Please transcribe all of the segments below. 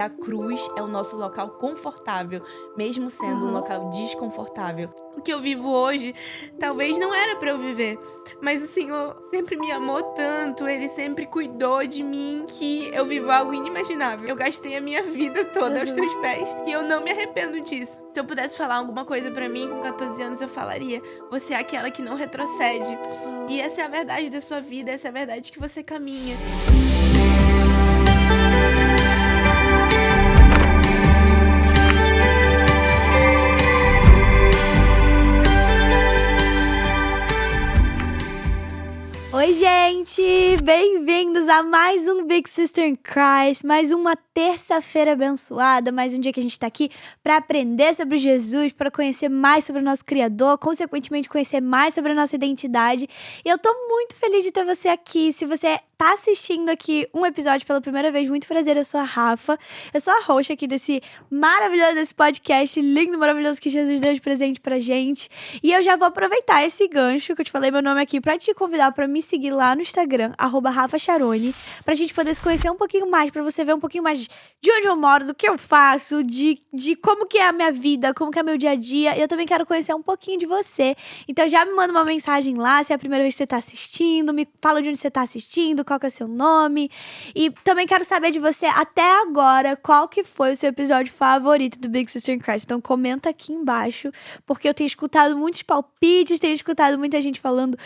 A cruz é o nosso local confortável, mesmo sendo um local desconfortável. O que eu vivo hoje, talvez não era para eu viver, mas o Senhor sempre me amou tanto, Ele sempre cuidou de mim, que eu vivo algo inimaginável. Eu gastei a minha vida toda aos teus pés e eu não me arrependo disso. Se eu pudesse falar alguma coisa para mim com 14 anos, eu falaria: você é aquela que não retrocede. E essa é a verdade da sua vida, essa é a verdade que você caminha. Oi, gente! Bem-vindos a mais um Big Sister in Christ, mais uma terça-feira abençoada, mais um dia que a gente tá aqui para aprender sobre Jesus, para conhecer mais sobre o nosso Criador, consequentemente conhecer mais sobre a nossa identidade. E eu tô muito feliz de ter você aqui. Se você tá assistindo aqui um episódio pela primeira vez, muito prazer, eu sou a Rafa, eu sou a host aqui desse podcast lindo, maravilhoso que Jesus deu de presente pra gente. E eu já vou aproveitar esse gancho que eu te falei meu nome aqui pra te convidar pra me seguir lá no Instagram, @RafaCharone, pra gente poder se conhecer um pouquinho mais, pra você ver um pouquinho mais de onde eu moro, do que eu faço, de como que é a minha vida, como que é meu dia a dia. E eu também quero conhecer um pouquinho de você. Então já me manda uma mensagem lá, se é a primeira vez que você tá assistindo, me fala de onde você tá assistindo, qual que é o seu nome. E também quero saber de você até agora, qual que foi o seu episódio favorito do Big Sister in Christ. Então comenta aqui embaixo, porque eu tenho escutado muitos palpites, tenho escutado muita gente falando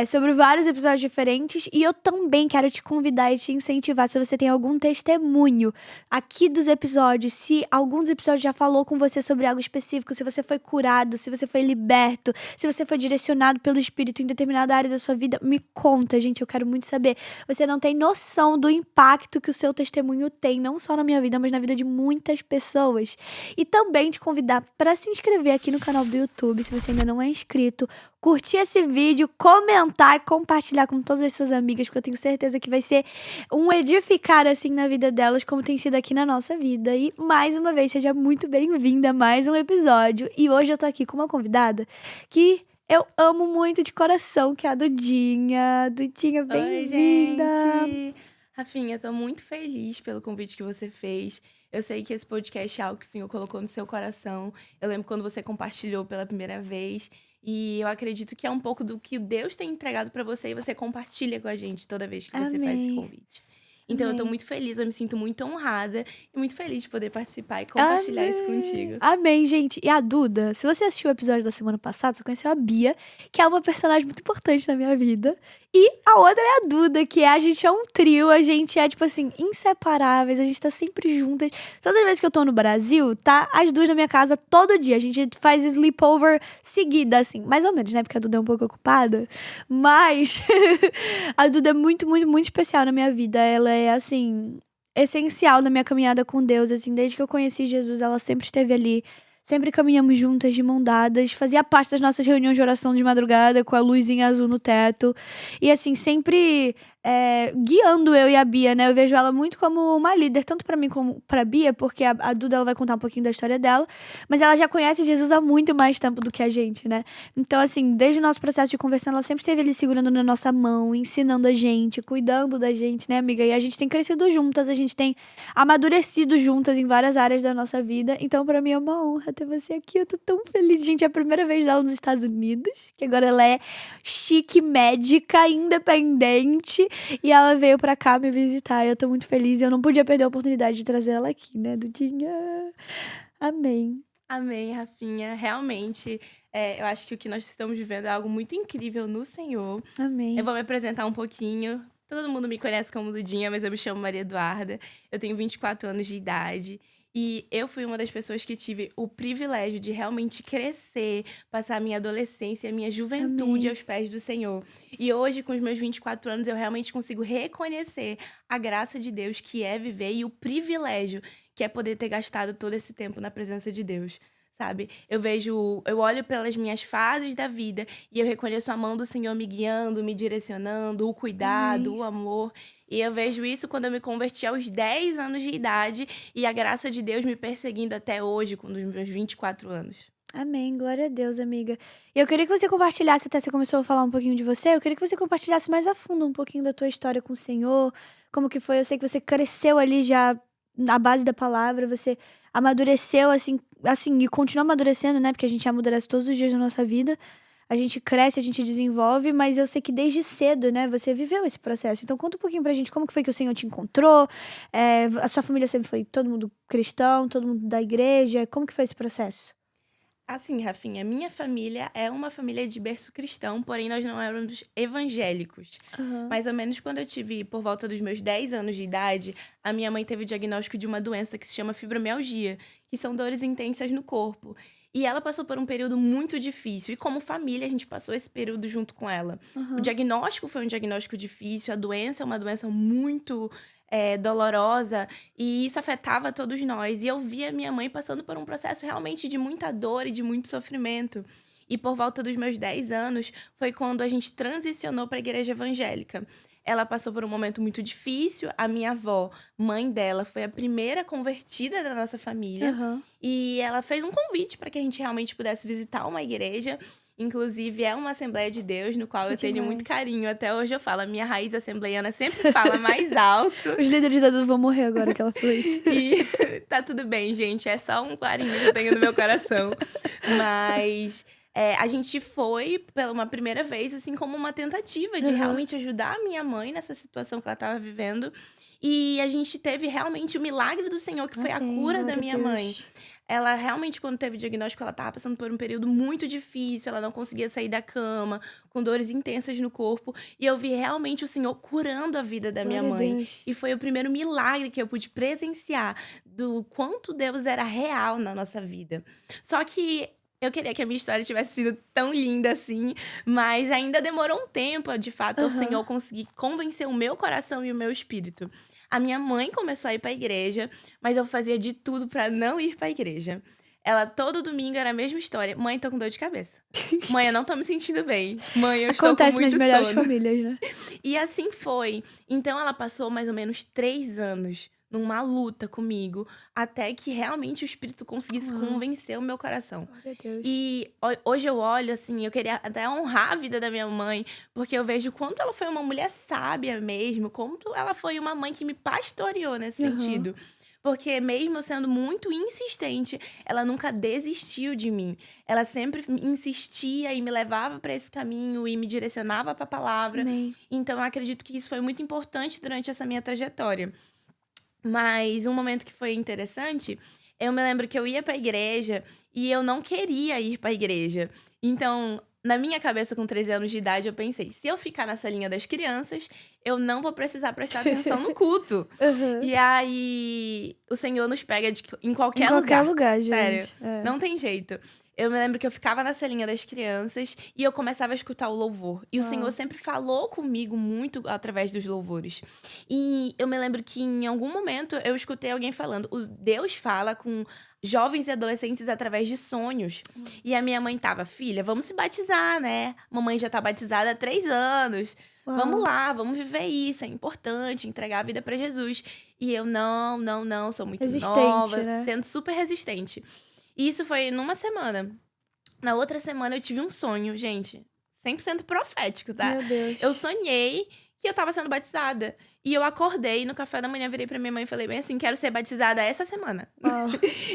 sobre vários episódios diferentes. E eu também quero te convidar e te incentivar, se você tem algum testemunho aqui dos episódios, se algum dos episódios já falou com você sobre algo específico, se você foi curado, se você foi liberto, se você foi direcionado pelo Espírito em determinada área da sua vida, me conta, gente, eu quero muito saber. Você não tem noção do impacto que o seu testemunho tem, não só na minha vida, mas na vida de muitas pessoas. E também te convidar para se inscrever aqui no canal do YouTube, se você ainda não é inscrito, curtir esse vídeo, comentar e compartilhar com todas as suas amigas, porque eu tenho certeza que vai ser um edificar assim na vida delas, como tem sido aqui na nossa vida. E mais uma vez, seja muito bem-vinda a mais um episódio. E hoje eu tô aqui com uma convidada que eu amo muito de coração, que é a Dudinha. Dudinha, bem-vinda! Oi, gente! Rafinha, tô muito feliz pelo convite que você fez. Eu sei que esse podcast é algo que o Senhor colocou no seu coração. Eu lembro quando você compartilhou pela primeira vez. E eu acredito que é um pouco do que Deus tem entregado pra você e você compartilha com a gente toda vez que você faz esse convite. Então eu tô muito feliz, eu me sinto muito honrada e muito feliz de poder participar e compartilhar isso contigo. Amém, gente. E a Duda, se você assistiu o episódio da semana passada, você conheceu a Bia, que é uma personagem muito importante na minha vida. E a outra é a Duda, que a gente é um trio, a gente é, tipo assim, inseparáveis, a gente tá sempre juntas. Todas as vezes que eu tô no Brasil, tá as duas na minha casa todo dia. A gente faz sleepover seguida, assim, mais ou menos, né? Porque a Duda é um pouco ocupada. Mas a Duda é muito, muito, muito especial na minha vida. Ela é, assim, essencial na minha caminhada com Deus, assim. Desde que eu conheci Jesus, ela sempre esteve ali. Sempre caminhamos juntas, de mão dadas. Fazia parte das nossas reuniões de oração de madrugada, com a luzinha azul no teto. E assim, sempre guiando eu e a Bia, né? Eu vejo ela muito como uma líder, tanto pra mim como pra Bia, porque a Duda ela vai contar um pouquinho da história dela. Mas ela já conhece Jesus há muito mais tempo do que a gente, né? Então, assim, desde o nosso processo de conversão, ela sempre esteve ali segurando na nossa mão, ensinando a gente, cuidando da gente, né, amiga? E a gente tem crescido juntas, a gente tem amadurecido juntas em várias áreas da nossa vida. Então, pra mim é uma honra ter você aqui. Eu tô tão feliz, gente. É a primeira vez dela nos Estados Unidos, que agora ela é chique, médica, independente, e ela veio pra cá me visitar. Eu tô muito feliz e eu não podia perder a oportunidade de trazer ela aqui, né, Dudinha? Amém. Amém, Rafinha. Realmente, eu acho que o que nós estamos vivendo é algo muito incrível no Senhor. Amém. Eu vou me apresentar um pouquinho. Todo mundo me conhece como Dudinha, mas eu me chamo Maria Eduarda. Eu tenho 24 anos de idade. E eu fui uma das pessoas que tive o privilégio de realmente crescer, passar a minha adolescência e a minha juventude aos pés do Senhor. E hoje, com os meus 24 anos, eu realmente consigo reconhecer a graça de Deus, que é viver, e o privilégio que é poder ter gastado todo esse tempo na presença de Deus. Sabe? Eu olho pelas minhas fases da vida e eu reconheço a mão do Senhor me guiando, me direcionando, o cuidado, o amor. E eu vejo isso quando eu me converti aos 10 anos de idade e a graça de Deus me perseguindo até hoje, com os meus 24 anos. Amém, glória a Deus, amiga. E eu queria que você compartilhasse, até você começou a falar um pouquinho de você, eu queria que você compartilhasse mais a fundo um pouquinho da tua história com o Senhor, como que foi. Eu sei que você cresceu ali já na base da palavra, você amadureceu, assim, e continua amadurecendo, né? Porque a gente amadurece todos os dias da nossa vida. A gente cresce, a gente desenvolve, mas eu sei que desde cedo, né, você viveu esse processo. Então conta um pouquinho pra gente como que foi que o Senhor te encontrou. A sua família sempre foi todo mundo cristão, todo mundo da igreja. Como que foi esse processo? Assim, Rafinha, minha família é uma família de berço cristão, porém nós não éramos evangélicos. Aham. Mais ou menos quando eu tive por volta dos meus 10 anos de idade, a minha mãe teve o diagnóstico de uma doença que se chama fibromialgia, que são dores intensas no corpo. E ela passou por um período muito difícil. E como família, a gente passou esse período junto com ela. O Aham. diagnóstico foi um diagnóstico difícil, a doença é uma doença muito dolorosa, e isso afetava todos nós. E eu via minha mãe passando por um processo realmente de muita dor e de muito sofrimento. E por volta dos meus 10 anos, foi quando a gente transicionou para a igreja evangélica. Ela passou por um momento muito difícil. A minha avó, mãe dela, foi a primeira convertida da nossa família. Aham. E ela fez um convite para que a gente realmente pudesse visitar uma igreja. Inclusive, é uma Assembleia de Deus, no qual Que eu tenho demais. muito carinho. Até hoje eu falo, a minha raiz assembleiana sempre fala mais alto. Os líderes da Duda vão morrer agora que ela falou isso. E tá tudo bem, gente. É só um carinho que eu tenho no meu coração. Mas a gente foi pela uma primeira vez, assim, como uma tentativa de Aham. realmente ajudar a minha mãe nessa situação que ela estava vivendo. E a gente teve realmente o milagre do Senhor, que foi a Amém, cura da glória a minha Deus. mãe. Ela realmente, quando teve o diagnóstico, ela estava passando por um período muito difícil. Ela não conseguia sair da cama, com dores intensas no corpo. E eu vi realmente o Senhor curando a vida da minha Glória a mãe. Deus. E foi o primeiro milagre que eu pude presenciar do quanto Deus era real na nossa vida. Só que eu queria que a minha história tivesse sido tão linda assim, mas ainda demorou um tempo, de fato, o Aham. Senhor conseguir convencer o meu coração e o meu espírito. A minha mãe começou a ir para a igreja, mas eu fazia de tudo para não ir para a igreja. Ela, todo domingo, era a mesma história. Mãe, tô com dor de cabeça. Mãe, eu não tô me sentindo bem. Mãe, eu estou com Acontece nas muito melhores sono. famílias, né? E assim foi. Então ela passou mais ou menos 3 anos numa luta comigo, até que realmente o Espírito conseguisse Uau. convencer o meu coração. Glória a Deus. E hoje eu olho, assim, eu queria até honrar a vida da minha mãe, porque eu vejo quanto ela foi uma mulher sábia mesmo, quanto ela foi uma mãe que me pastoreou nesse Aham. sentido. Porque mesmo eu sendo muito insistente, ela nunca desistiu de mim. Ela sempre insistia e me levava para esse caminho e me direcionava para a palavra. Amém. Então eu acredito que isso foi muito importante durante essa minha trajetória. Mas um momento que foi interessante, eu me lembro que eu ia pra igreja e eu não queria ir pra igreja. Então, na minha cabeça, com 13 anos de idade, eu pensei, se eu ficar nessa linha das crianças, eu não vou precisar prestar atenção no culto. Aham. E aí, o Senhor nos pega em Em qualquer qualquer lugar. lugar, Sério, gente. É. não tem jeito. Eu me lembro que eu ficava na salinha das crianças e eu começava a escutar o louvor. E o Uau. Senhor sempre falou comigo muito através dos louvores. E eu me lembro que em algum momento eu escutei alguém falando, o Deus fala com jovens e adolescentes através de sonhos. E a minha mãe tava, filha, vamos se batizar, né? Mamãe já tá batizada há 3 anos. Uau. Vamos lá, vamos viver isso, é importante, entregar a vida pra Jesus. E eu, não, sou muito Resistente, nova, né? sendo super resistente. E isso foi numa semana. Na outra semana eu tive um sonho, gente, 100% profético, tá? Meu Deus. Eu sonhei que eu tava sendo batizada. E eu acordei no café da manhã, virei pra minha mãe e falei bem assim, quero ser batizada essa semana. Uau.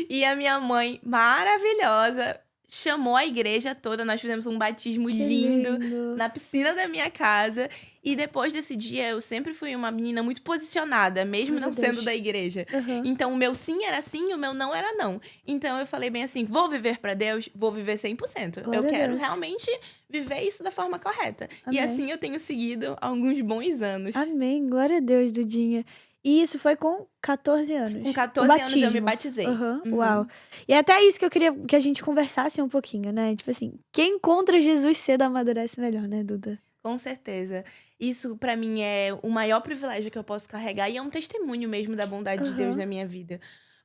E a minha mãe, maravilhosa, chamou a igreja toda, nós fizemos um batismo Que lindo lindo. na piscina da minha casa. E depois desse dia, eu sempre fui uma menina muito posicionada, mesmo Glória não a sendo Deus. da igreja. Aham. Então, o meu sim era sim, o meu não era não. Então, eu falei bem assim, vou viver pra Deus, vou viver 100%. Glória Eu a quero Deus. realmente viver isso da forma correta. Amém. E assim eu tenho seguido há alguns bons anos. Amém. Glória a Deus, Dudinha. E isso foi com 14 anos. Com O 14 anos eu me batismo. batizei. Aham. Uhum. Uau. E é até isso que eu queria que a gente conversasse um pouquinho, né? Tipo assim, quem encontra Jesus cedo amadurece melhor, né, Duda? Com certeza. Isso, pra mim, é o maior privilégio que eu posso carregar. E é um testemunho mesmo da bondade de Deus Aham. na minha vida.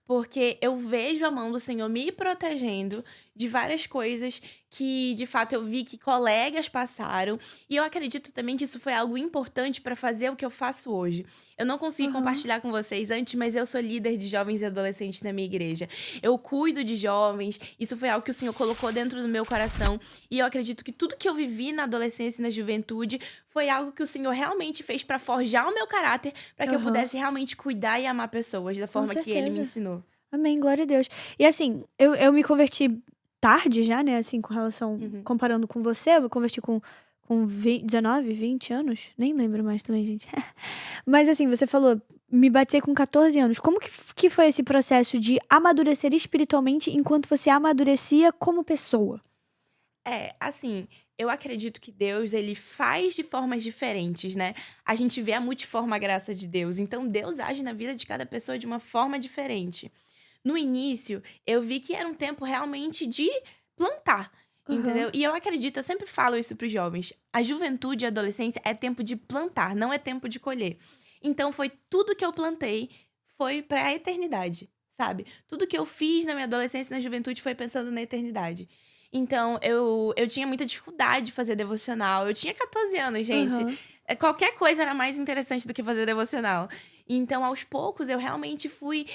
Porque eu vejo a mão do Senhor me protegendo de várias coisas que, de fato, eu vi que colegas passaram. E eu acredito também que isso foi algo importante para fazer o que eu faço hoje. Eu não consegui Aham. compartilhar com vocês antes, mas eu sou líder de jovens e adolescentes na minha igreja. Eu cuido de jovens, isso foi algo que o Senhor colocou dentro do meu coração. E eu acredito que tudo que eu vivi na adolescência e na juventude foi algo que o Senhor realmente fez para forjar o meu caráter, para que eu Aham. pudesse realmente cuidar e amar pessoas da Com forma que Ele me certeza. ensinou. Amém, glória a Deus. E assim, eu me converti tarde já, né, assim, com relação Uhum. comparando com você, eu me converti com 19, 20 anos, nem lembro mais também, gente. Mas assim, você falou, me batei com 14 anos. Como que foi esse processo de amadurecer espiritualmente enquanto você amadurecia como pessoa? É, assim, eu acredito que Deus, ele faz de formas diferentes, né? A gente vê a multiforme graça de Deus, então Deus age na vida de cada pessoa de uma forma diferente. No início, eu vi que era um tempo realmente de plantar, Aham. entendeu? E eu acredito, eu sempre falo isso para os jovens, a juventude e a adolescência é tempo de plantar, não é tempo de colher. Então foi tudo que eu plantei foi para a eternidade, sabe? Tudo que eu fiz na minha adolescência e na juventude foi pensando na eternidade. Então, eu tinha muita dificuldade de fazer devocional. Eu tinha 14 anos, gente. Aham. Qualquer coisa era mais interessante do que fazer devocional. Então, aos poucos, eu realmente fui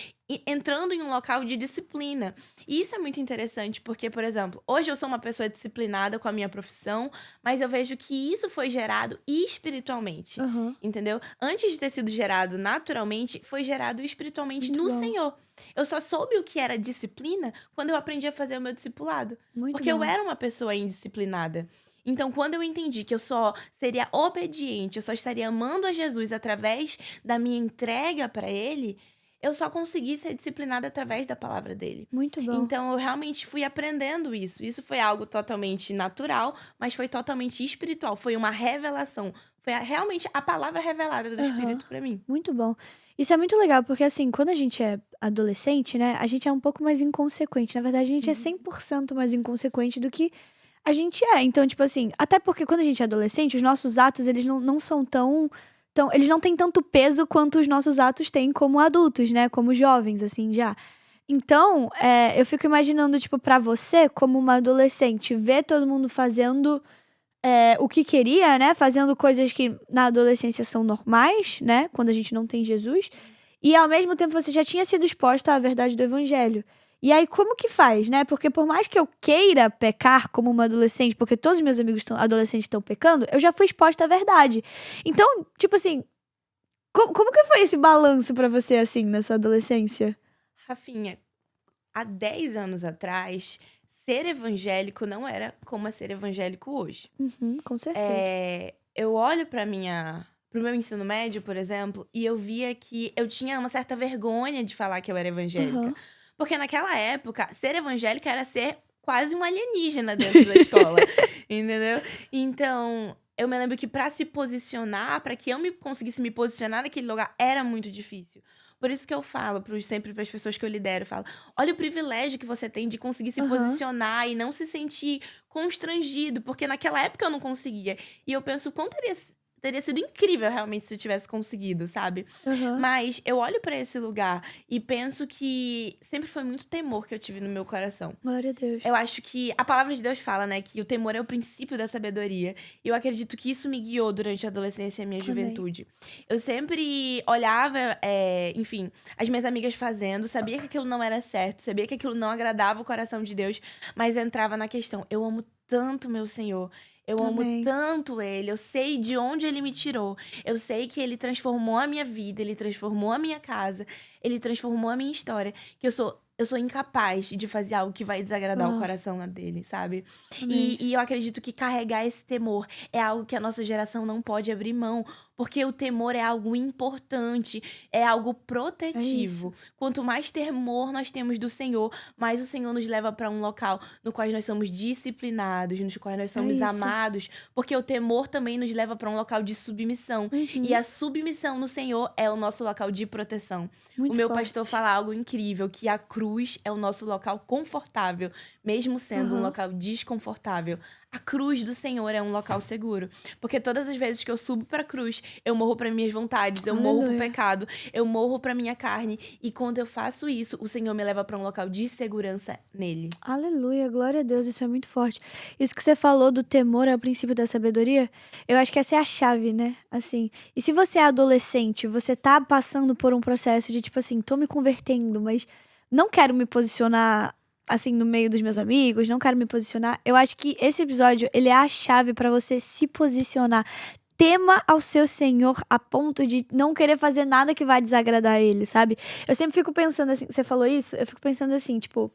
entrando em um local de disciplina. E isso é muito interessante, porque, por exemplo, hoje eu sou uma pessoa disciplinada com a minha profissão, mas eu vejo que isso foi gerado espiritualmente, Aham. entendeu? Antes de ter sido gerado naturalmente, foi gerado espiritualmente Muito no bom. Senhor. Eu só soube o que era disciplina quando eu aprendi a fazer o meu discipulado. Muito Porque eu bom. era uma pessoa indisciplinada. Então, quando eu entendi que eu só seria obediente, eu só estaria amando a Jesus através da minha entrega para Ele, eu só consegui ser disciplinada através da palavra dele. Muito bom. Então, eu realmente fui aprendendo isso. Isso foi algo totalmente natural, mas foi totalmente espiritual. Foi uma revelação. Foi realmente a palavra revelada do Aham. Espírito para mim. Muito bom. Isso é muito legal, porque assim, quando a gente é adolescente, né, a gente é um pouco mais inconsequente. Na verdade, a gente é Uhum. 100% mais inconsequente do que a gente é. Então, tipo assim, até porque quando a gente é adolescente, os nossos atos, eles não são tão. Eles não têm tanto peso quanto os nossos atos têm como adultos, né? Como jovens, assim, já. Então, eu fico imaginando, tipo, pra você, como uma adolescente, ver todo mundo fazendo o que queria, né? Fazendo coisas que na adolescência são normais, né? Quando a gente não tem Jesus. E ao mesmo tempo você já tinha sido exposta à verdade do evangelho. E aí, como que faz, né? Porque por mais que eu queira pecar como uma adolescente, porque todos os meus amigos adolescentes estão pecando, eu já fui exposta à verdade. Então, tipo assim, como que foi esse balanço pra você, assim, na sua adolescência? Rafinha, há 10 anos atrás, ser evangélico não era como é ser evangélico hoje. Uhum, com certeza. Eu olho pro meu ensino médio, por exemplo, e eu via que eu tinha uma certa vergonha de falar que eu era evangélica. Aham. Porque naquela época, ser evangélica era ser quase um alienígena dentro da escola, entendeu? Então, eu me lembro que para se posicionar, para que eu conseguisse me posicionar naquele lugar, era muito difícil. Por isso que eu falo sempre para as pessoas que eu lidero, eu falo: olha o privilégio que você tem de conseguir se Aham. posicionar e não se sentir constrangido, porque naquela época eu não conseguia. E eu penso o quanto teria sido incrível realmente se eu tivesse conseguido, sabe? Aham. Mas eu olho pra esse lugar e penso que sempre foi muito temor que eu tive no meu coração. Glória a Deus. Eu acho que a palavra de Deus fala, né, que o temor é o princípio da sabedoria. E eu acredito que isso me guiou durante a adolescência e a minha Amém. juventude. Eu sempre olhava, enfim, as minhas amigas fazendo, sabia que aquilo não era certo, sabia que aquilo não agradava o coração de Deus, mas entrava na questão: eu amo tanto meu Senhor. Eu amo Amém. tanto ele, eu sei de onde ele me tirou. Eu sei que ele transformou a minha vida, ele transformou a minha casa, ele transformou a minha história, que eu sou incapaz de fazer algo que vai desagradar o Uau. coração dele, sabe? Amém. E eu acredito que carregar esse temor é algo que a nossa geração não pode abrir mão, porque o temor é algo importante, é algo É isso. protetivo. Quanto mais temor nós temos do Senhor, mais o Senhor nos leva para um local no qual nós somos disciplinados, nos quais nós É somos isso. amados, porque o temor também nos leva para um local de submissão. E Uhum. a submissão no Senhor é o nosso local de proteção. O Muito meu pastor forte. fala algo incrível, que a cruz é o nosso local confortável, mesmo sendo um Aham. local desconfortável. A cruz do Senhor é um local seguro. Porque todas as vezes que eu subo pra cruz, eu morro para minhas vontades, eu morro pro Aleluia. pecado, eu morro pra minha carne. E quando eu faço isso, o Senhor me leva pra um local de segurança nele. Aleluia, glória a Deus, isso é muito forte. Isso que você falou do temor é o princípio da sabedoria, eu acho que essa é a chave, né? Assim, e se você é adolescente, você tá passando por um processo de tipo assim, tô me convertendo, mas não quero me posicionar assim no meio dos meus amigos, não quero me posicionar. Eu acho que esse episódio, ele é a chave pra você se posicionar. Tema ao seu Senhor a ponto de não querer fazer nada que vai desagradar ele, sabe? Eu sempre fico pensando assim, você falou isso? Eu fico pensando assim, tipo,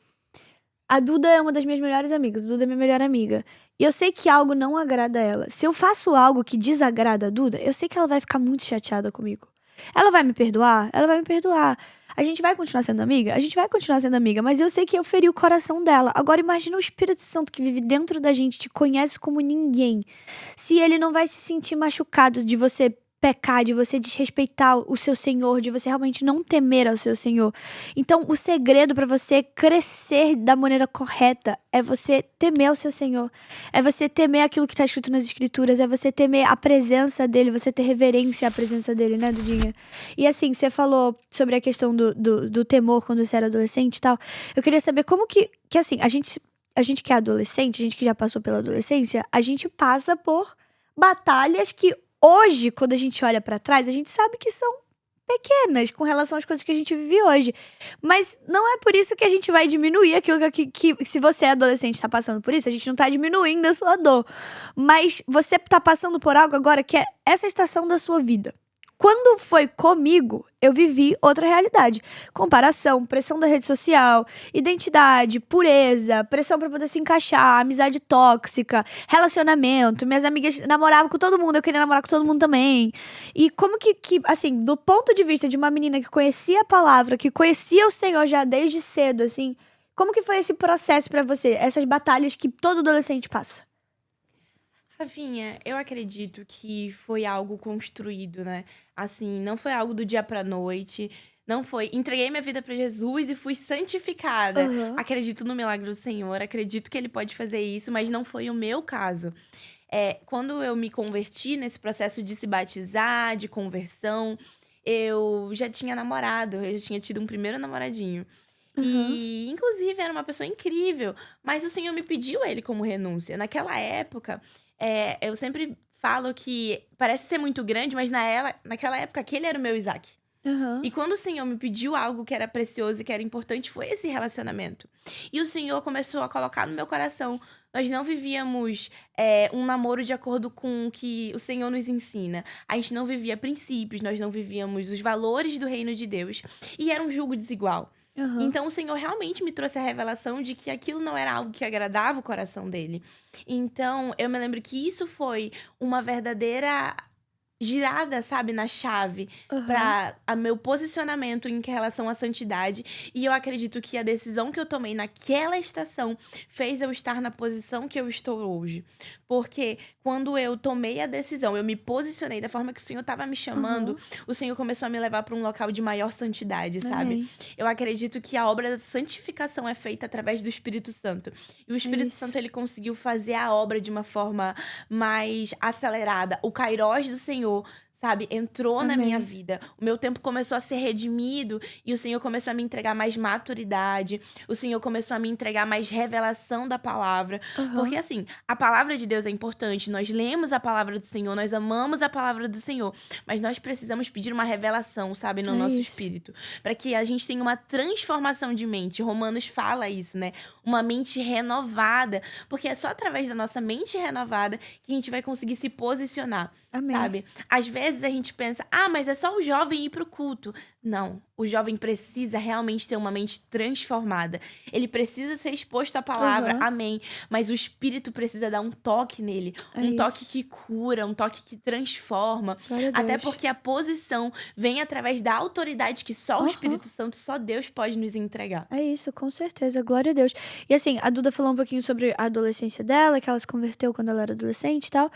a Duda é uma das minhas melhores amigas. A Duda é minha melhor amiga. E eu sei que algo não agrada ela. Se eu faço algo que desagrada a Duda, eu sei que ela vai ficar muito chateada comigo. Ela vai me perdoar? Ela vai me perdoar. A gente vai continuar sendo amiga? A gente vai continuar sendo amiga. Mas eu sei que eu feri o coração dela. Agora imagina o Espírito Santo que vive dentro da gente, te conhece como ninguém. Se ele não vai se sentir machucado de você pecar, de você desrespeitar o seu Senhor, de você realmente não temer ao seu Senhor. Então, o segredo para você crescer da maneira correta é você temer ao seu Senhor. É você temer aquilo que está escrito nas Escrituras. É você temer a presença dele, você ter reverência à presença dele, né, Dudinha? E assim, você falou sobre a questão do temor quando você era adolescente e tal. Eu queria saber como que assim, a gente que é adolescente, a gente que já passou pela adolescência, a gente passa por batalhas que hoje, quando a gente olha pra trás, a gente sabe que são pequenas com relação às coisas que a gente vive hoje. Mas não é por isso que a gente vai diminuir aquilo que se você é adolescente e tá passando por isso, a gente não tá diminuindo a sua dor. Mas você tá passando por algo agora que é essa estação da sua vida. Quando foi comigo, eu vivi outra realidade. Comparação, pressão da rede social, identidade, pureza, pressão pra poder se encaixar, amizade tóxica, relacionamento. Minhas amigas namoravam com todo mundo, eu queria namorar com todo mundo também. E como que assim, do ponto de vista de uma menina que conhecia a palavra, que conhecia o Senhor já desde cedo, assim, como que foi esse processo pra você? Essas batalhas que todo adolescente passa? Rafinha, eu acredito que foi algo construído, né? Assim, não foi algo do dia pra noite. Não foi. Entreguei minha vida pra Jesus e fui santificada. Aham. Acredito no milagre do Senhor, acredito que ele pode fazer isso, mas não foi o meu caso. Quando eu me converti nesse processo de se batizar, de conversão, eu já tinha namorado, eu já tinha tido um primeiro namoradinho. Aham. E, inclusive, era uma pessoa incrível, mas o Senhor me pediu ele como renúncia. Naquela época, eu sempre falo que parece ser muito grande, mas naquela época, aquele era o meu Isaac. Aham. E quando o Senhor me pediu algo que era precioso e que era importante, foi esse relacionamento. E o Senhor começou a colocar no meu coração. Nós não vivíamos um namoro de acordo com o que o Senhor nos ensina. A gente não vivia princípios, nós não vivíamos os valores do reino de Deus. E era um julgo desigual. Aham. Então o Senhor realmente me trouxe a revelação de que aquilo não era algo que agradava o coração dele. Então eu me lembro que isso foi uma verdadeira girada, sabe, na chave Aham. para o meu posicionamento em relação à santidade. E eu acredito que a decisão que eu tomei naquela estação fez eu estar na posição que eu estou hoje. Porque quando eu tomei a decisão, eu me posicionei da forma que o Senhor estava me chamando, o Senhor começou a me levar para um local de maior santidade, sabe? Amém. Eu acredito que a obra da santificação é feita através do Espírito Santo. E o Espírito isso. Santo, ele conseguiu fazer a obra de uma forma mais acelerada. O Kairós do Senhor, sabe, entrou na minha Amém. vida. O meu tempo começou a ser redimido e o Senhor começou a me entregar mais maturidade. O Senhor começou a me entregar mais revelação da palavra. Aham. Porque, assim, a palavra de Deus é importante. Nós lemos a palavra do Senhor, nós amamos a palavra do Senhor. Mas nós precisamos pedir uma revelação, sabe, no É nosso isso. espírito. Para que a gente tenha uma transformação de mente. Romanos fala isso, né? Uma mente renovada. Porque é só através da nossa mente renovada que a gente vai conseguir se posicionar, Amém. sabe? Às vezes a gente pensa, mas é só o jovem ir pro culto. Não, o jovem precisa realmente ter uma mente transformada. Ele precisa ser exposto à palavra, Aham. amém. Mas o Espírito precisa dar um toque nele. É Um toque isso. que cura, um toque que transforma. Glória a Até Deus. porque a posição vem através da autoridade que só o Aham. Espírito Santo, só Deus pode nos entregar. É isso, com certeza. Glória a Deus. E assim, a Duda falou um pouquinho sobre a adolescência dela, que ela se converteu quando ela era adolescente e tal.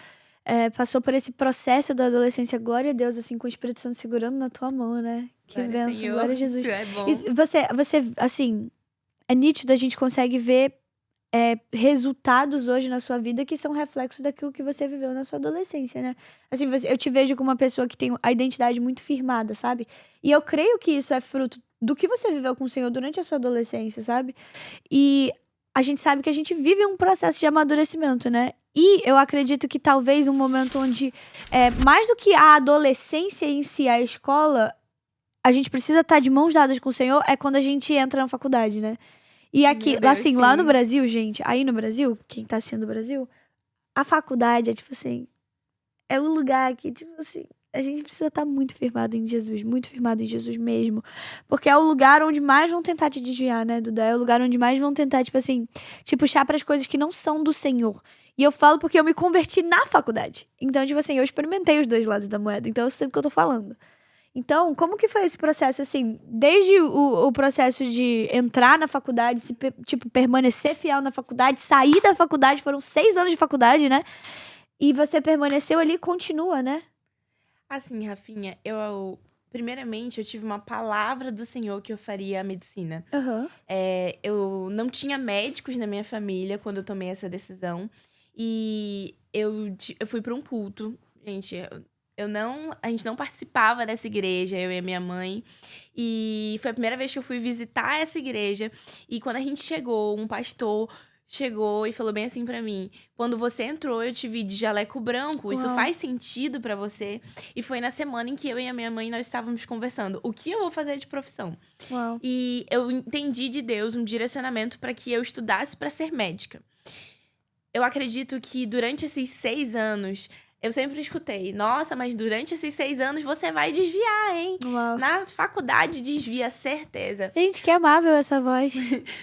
Passou por esse processo da adolescência, glória a Deus, assim, com o Espírito Santo segurando na tua mão, né? Que Glória, bênção, Senhor. glória a Jesus. Tu é bom. E você, assim, é nítido, a gente consegue ver resultados hoje na sua vida que são reflexos daquilo que você viveu na sua adolescência, né? Assim, eu te vejo como uma pessoa que tem a identidade muito firmada, sabe? E eu creio que isso é fruto do que você viveu com o Senhor durante a sua adolescência, sabe? E a gente sabe que a gente vive um processo de amadurecimento, né? E eu acredito que talvez um momento onde, mais do que a adolescência em si, a escola, a gente precisa estar de mãos dadas com o Senhor, é quando a gente entra na faculdade, né? E aqui, Meu Deus, assim, lá sim. no Brasil, gente, aí no Brasil, quem tá assistindo do Brasil, a faculdade é tipo assim, é um lugar que, tipo assim, a gente precisa estar muito firmado em Jesus mesmo. Porque é o lugar onde mais vão tentar te desviar, né, Duda? É o lugar onde mais vão tentar, tipo assim, te puxar pras coisas que não são do Senhor. E eu falo porque eu me converti na faculdade. Então, tipo assim, eu experimentei os dois lados da moeda. Então, eu sei do que eu tô falando. Então, como que foi esse processo, assim, desde o processo de entrar na faculdade, tipo, permanecer fiel na faculdade, sair da faculdade, foram 6 anos de faculdade, né? E você permaneceu ali e continua, né? Assim, Rafinha, primeiramente, eu tive uma palavra do Senhor que eu faria a medicina. Aham. Eu não tinha médicos na minha família quando eu tomei essa decisão. E eu fui para um culto. Gente, a gente não participava dessa igreja, eu e a minha mãe. E foi a primeira vez que eu fui visitar essa igreja. E quando a gente chegou, um pastor chegou e falou bem assim pra mim: quando você entrou, eu te vi de jaleco branco. Isso Uau. faz sentido pra você? E foi na semana em que eu e a minha mãe, nós estávamos conversando. O que eu vou fazer de profissão? Uau. E eu entendi de Deus um direcionamento para que eu estudasse para ser médica. Eu acredito que durante esses 6 anos, eu sempre escutei: nossa, mas durante esses 6 anos você vai desviar, hein? Uau. Na faculdade desvia, certeza. Gente, que amável essa voz.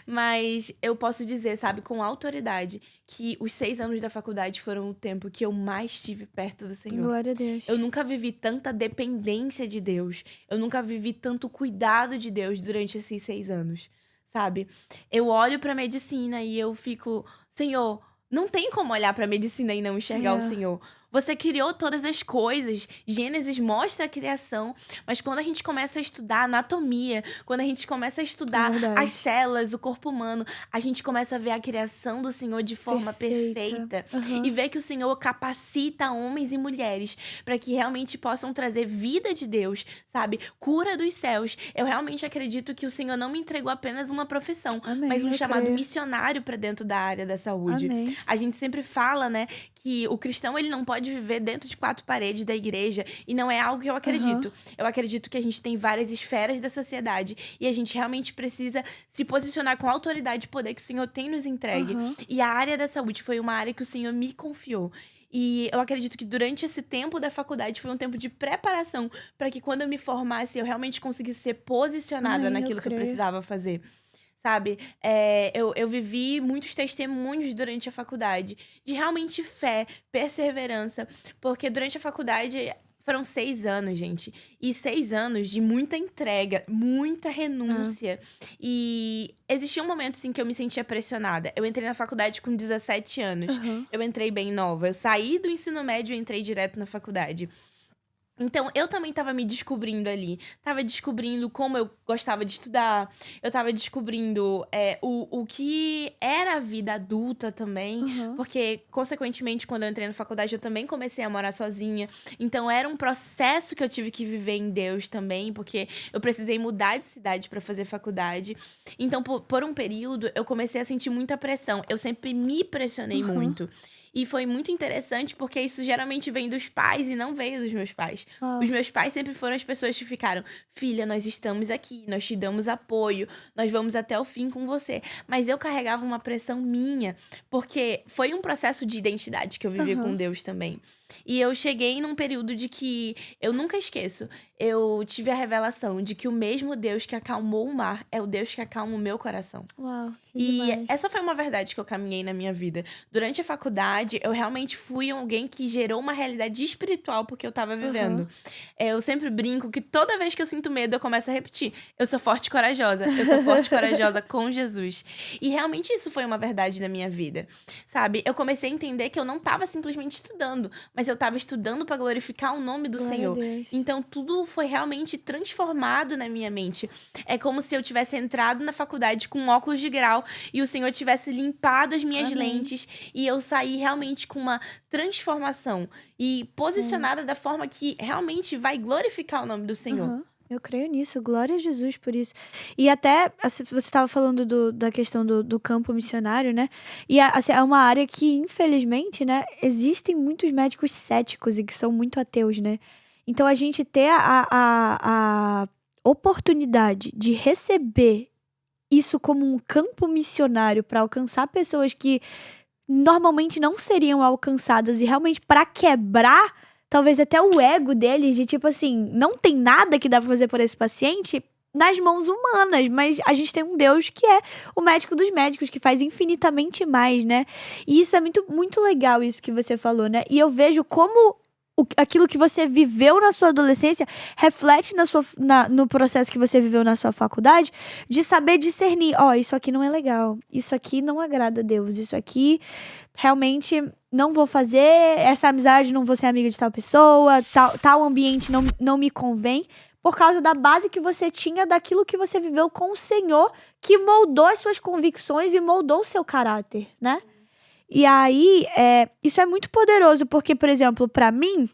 Mas eu posso dizer, sabe, com autoridade, que os 6 anos da faculdade foram o tempo que eu mais estive perto do Senhor. Glória a Deus. Eu nunca vivi tanta dependência de Deus. Eu nunca vivi tanto cuidado de Deus durante esses 6 anos, sabe? Eu olho pra medicina e eu fico: Senhor, não tem como olhar pra medicina e não enxergar o Senhor. Você criou todas as coisas. Gênesis mostra a criação. Mas quando a gente começa a estudar anatomia, quando a gente começa a estudar Verdade. as células, o corpo humano, a gente começa a ver a criação do Senhor de forma perfeita. Aham. E ver que o Senhor capacita homens e mulheres para que realmente possam trazer vida de Deus, sabe? Cura dos céus. Eu realmente acredito que o Senhor não me entregou apenas uma profissão, Amém, mas um eu chamado creio. missionário para dentro da área da saúde. Amém. A gente sempre fala, né, que o cristão ele não pode viver dentro de 4 paredes da igreja, e não é algo que eu acredito. Eu acredito que a gente tem várias esferas da sociedade e a gente realmente precisa se posicionar com a autoridade e poder que o Senhor tem nos entregue. Aham. E a área da saúde foi uma área que o Senhor me confiou. E eu acredito que durante esse tempo da faculdade foi um tempo de preparação para que quando eu me formasse eu realmente conseguisse ser posicionada Amém, eu naquilo que eu creio. precisava fazer. Sabe? Eu vivi muitos testemunhos durante a faculdade de realmente fé, perseverança, porque durante a faculdade foram 6 anos, gente. E 6 anos de muita entrega, muita renúncia. E existiam momentos em que eu me sentia pressionada. Eu entrei na faculdade com 17 anos. Aham. Eu entrei bem nova. Eu saí do ensino médio e entrei direto na faculdade. Então, eu também tava me descobrindo ali. Tava descobrindo como eu gostava de estudar. Eu tava descobrindo o que era a vida adulta também. Aham. Porque, consequentemente, quando eu entrei na faculdade, eu também comecei a morar sozinha. Então, era um processo que eu tive que viver em Deus também. Porque eu precisei mudar de cidade pra fazer faculdade. Então, por um período, eu comecei a sentir muita pressão. Eu sempre me pressionei Aham. muito. E foi muito interessante porque isso geralmente vem dos pais e não veio dos meus pais. Uau. Os meus pais sempre foram as pessoas que ficaram: filha, nós estamos aqui, nós te damos apoio, nós vamos até o fim com você. Mas eu carregava uma pressão minha, porque foi um processo de identidade que eu vivi Aham. com Deus também. E eu cheguei num período de que eu nunca esqueço. Eu tive a revelação de que o mesmo Deus que acalmou o mar é o Deus que acalma o meu coração. Uau, que E demais. essa foi uma verdade que eu caminhei na minha vida. Durante a faculdade, faculdade, eu realmente fui alguém que gerou uma realidade espiritual porque eu tava vivendo. Eu sempre brinco que toda vez que eu sinto medo, eu começo a repetir. Eu sou forte e corajosa. Eu sou forte e corajosa com Jesus. E realmente isso foi uma verdade na minha vida, sabe? Eu comecei a entender que eu não tava simplesmente estudando, mas eu tava estudando pra glorificar o nome do Glória a Senhor. Deus. Então, tudo foi realmente transformado na minha mente. É como se eu tivesse entrado na faculdade com óculos de grau e o Senhor tivesse limpado as minhas lentes e eu saí realmente com uma transformação e posicionada da forma que realmente vai glorificar o nome do Senhor. Aham. Eu creio nisso, glória a Jesus por isso. E até, assim, você estava falando da questão do campo missionário, né? E assim, é uma área que, infelizmente, né, existem muitos médicos céticos e que são muito ateus, né? Então, a gente ter a oportunidade de receber isso como um campo missionário para alcançar pessoas que normalmente não seriam alcançadas e realmente para quebrar talvez até o ego deles de tipo assim, não tem nada que dá pra fazer por esse paciente nas mãos humanas, mas a gente tem um Deus que é o médico dos médicos, que faz infinitamente mais, né? E isso é muito, muito legal, isso que você falou, né? E eu vejo como aquilo que você viveu na sua adolescência reflete no processo que você viveu na sua faculdade, de saber discernir, isso aqui não é legal, isso aqui não agrada a Deus, isso aqui realmente não vou fazer, essa amizade não vou ser amiga de tal pessoa, tal ambiente não me convém, por causa da base que você tinha daquilo que você viveu com o Senhor, que moldou as suas convicções e moldou o seu caráter, né? E aí, isso é muito poderoso, porque, por exemplo, pra mim,